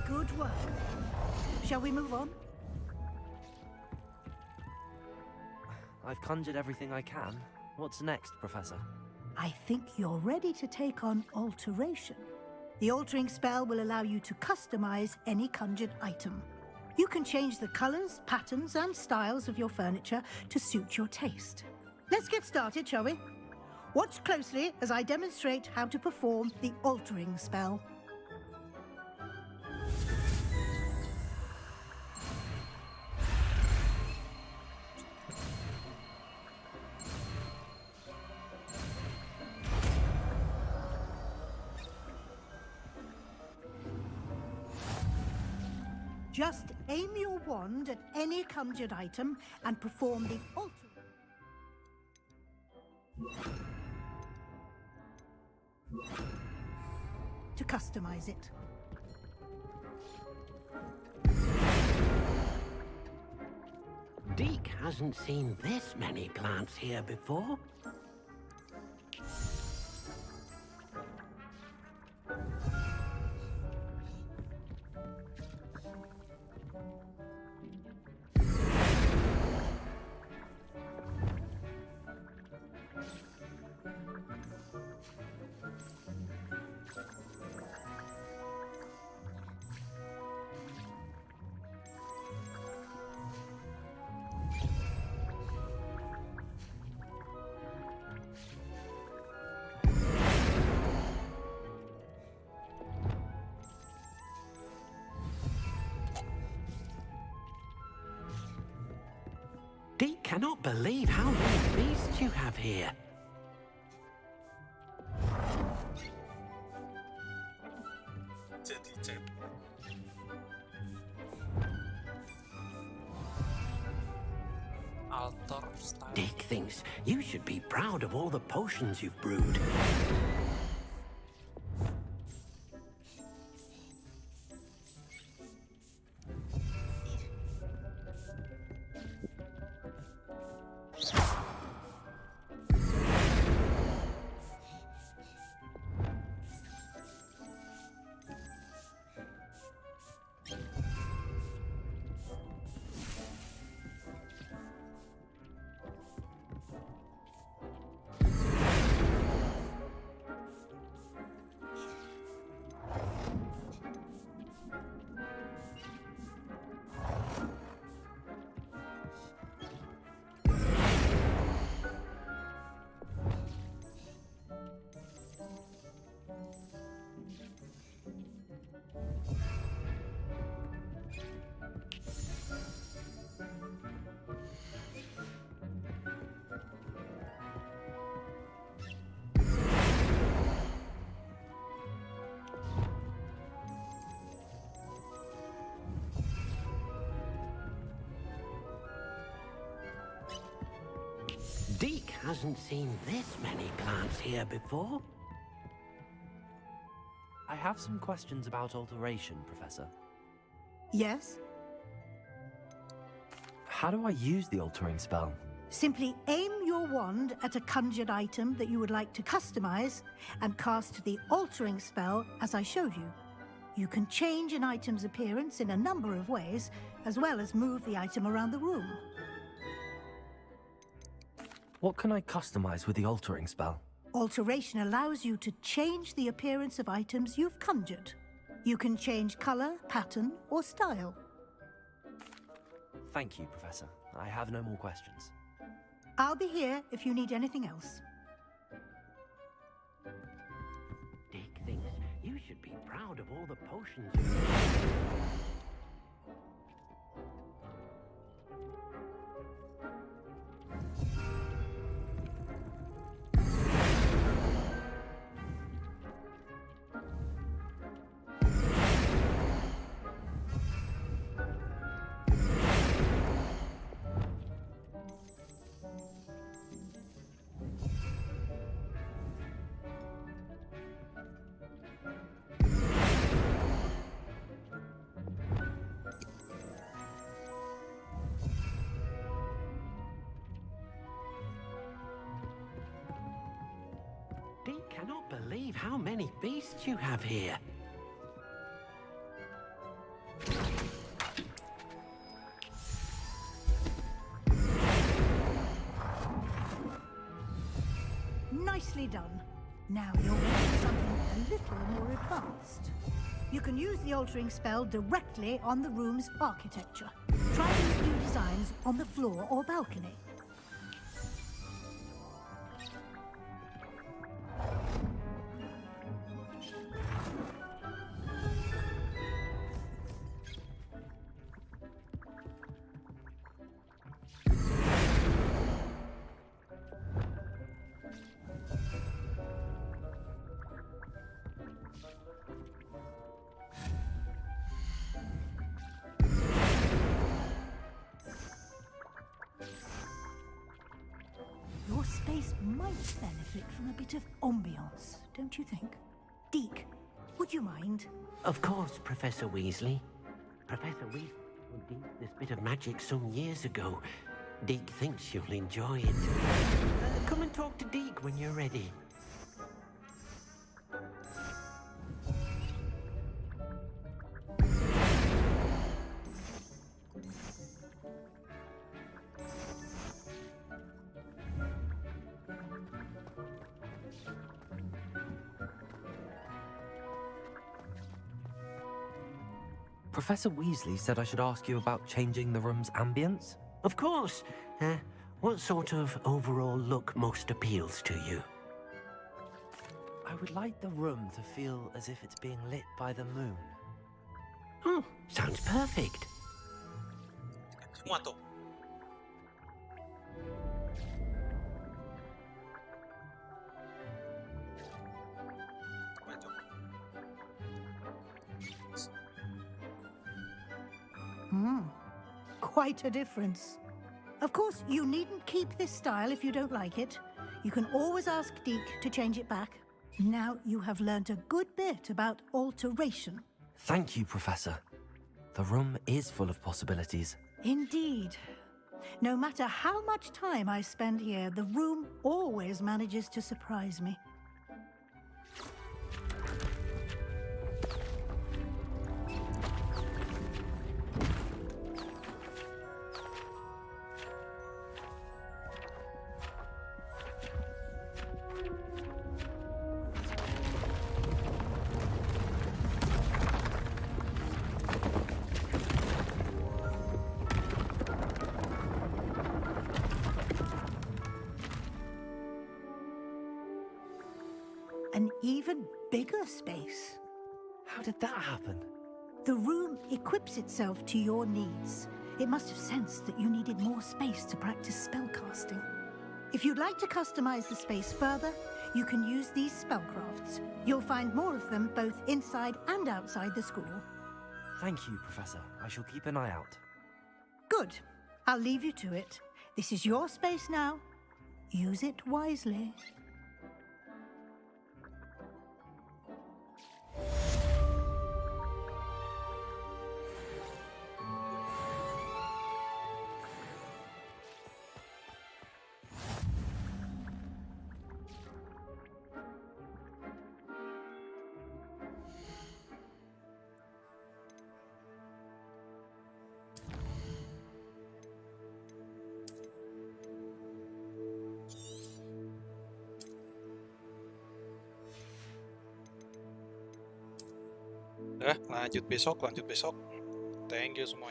Good work. Shall we move on? I've conjured everything I can. What's next, Professor? I think you're ready to take on alteration. The altering spell will allow you to customize any conjured item. You can change the colors, patterns, and styles of your furniture to suit your taste. Let's get started, shall we? Watch closely as I demonstrate how to perform the altering spell. Just aim your wand at any conjured item and perform the alter. To customize it. Deke hasn't seen this many plants here before. Deke cannot believe how many beasts you have here. Deke thinks you should be proud of all the potions you've brewed. Deke hasn't seen this many plants here before. I have some questions about alteration, Professor. Yes? How do I use the altering spell? Simply aim your wand at a conjured item that you would like to customize and cast the altering spell as I showed you. You can change an item's appearance in a number of ways, as well as move the item around the room. What can I customize with the altering spell? Alteration allows you to change the appearance of items you've conjured. You can change color, pattern, or style. Thank you, Professor. I have no more questions. I'll be here if you need anything else. Deke thinks you should be proud of all the potions. Deke cannot believe how many beasts you have here. Nicely done. Now you're ready for something a little more advanced. You can use the altering spell directly on the room's architecture. Try these new designs on the floor or balcony. Your space might benefit from a bit of ambiance, don't you think? Deke, would you mind? Of course, Professor Weasley. Professor Weasley showed Deke this bit of magic some years ago. Deke thinks you'll enjoy it. Come and talk to Deke when you're ready. Professor Weasley said I should ask you about changing the room's ambience? Of course. What sort of overall look most appeals to you? I would like the room to feel as if it's being lit by the moon. Oh, sounds perfect. Semua tuh. Quite a difference. Of course, you needn't keep this style if you don't like it. You can always ask Deke to change it back. Now you have learnt a good bit about alteration. Thank you, Professor. The room is full of possibilities. Indeed. No matter how much time I spend here, the room always manages to surprise me. an even bigger space. How did that happen? The room equips itself to your needs. It must have sensed that you needed more space to practice spellcasting. If you'd like to customize the space further, you can use these spellcrafts. You'll find more of them both inside and outside the school. Thank you, Professor. I shall keep an eye out. Good. I'll leave you to it. This is your space now. Use it wisely. Udah, lanjut besok. Thank you semuanya.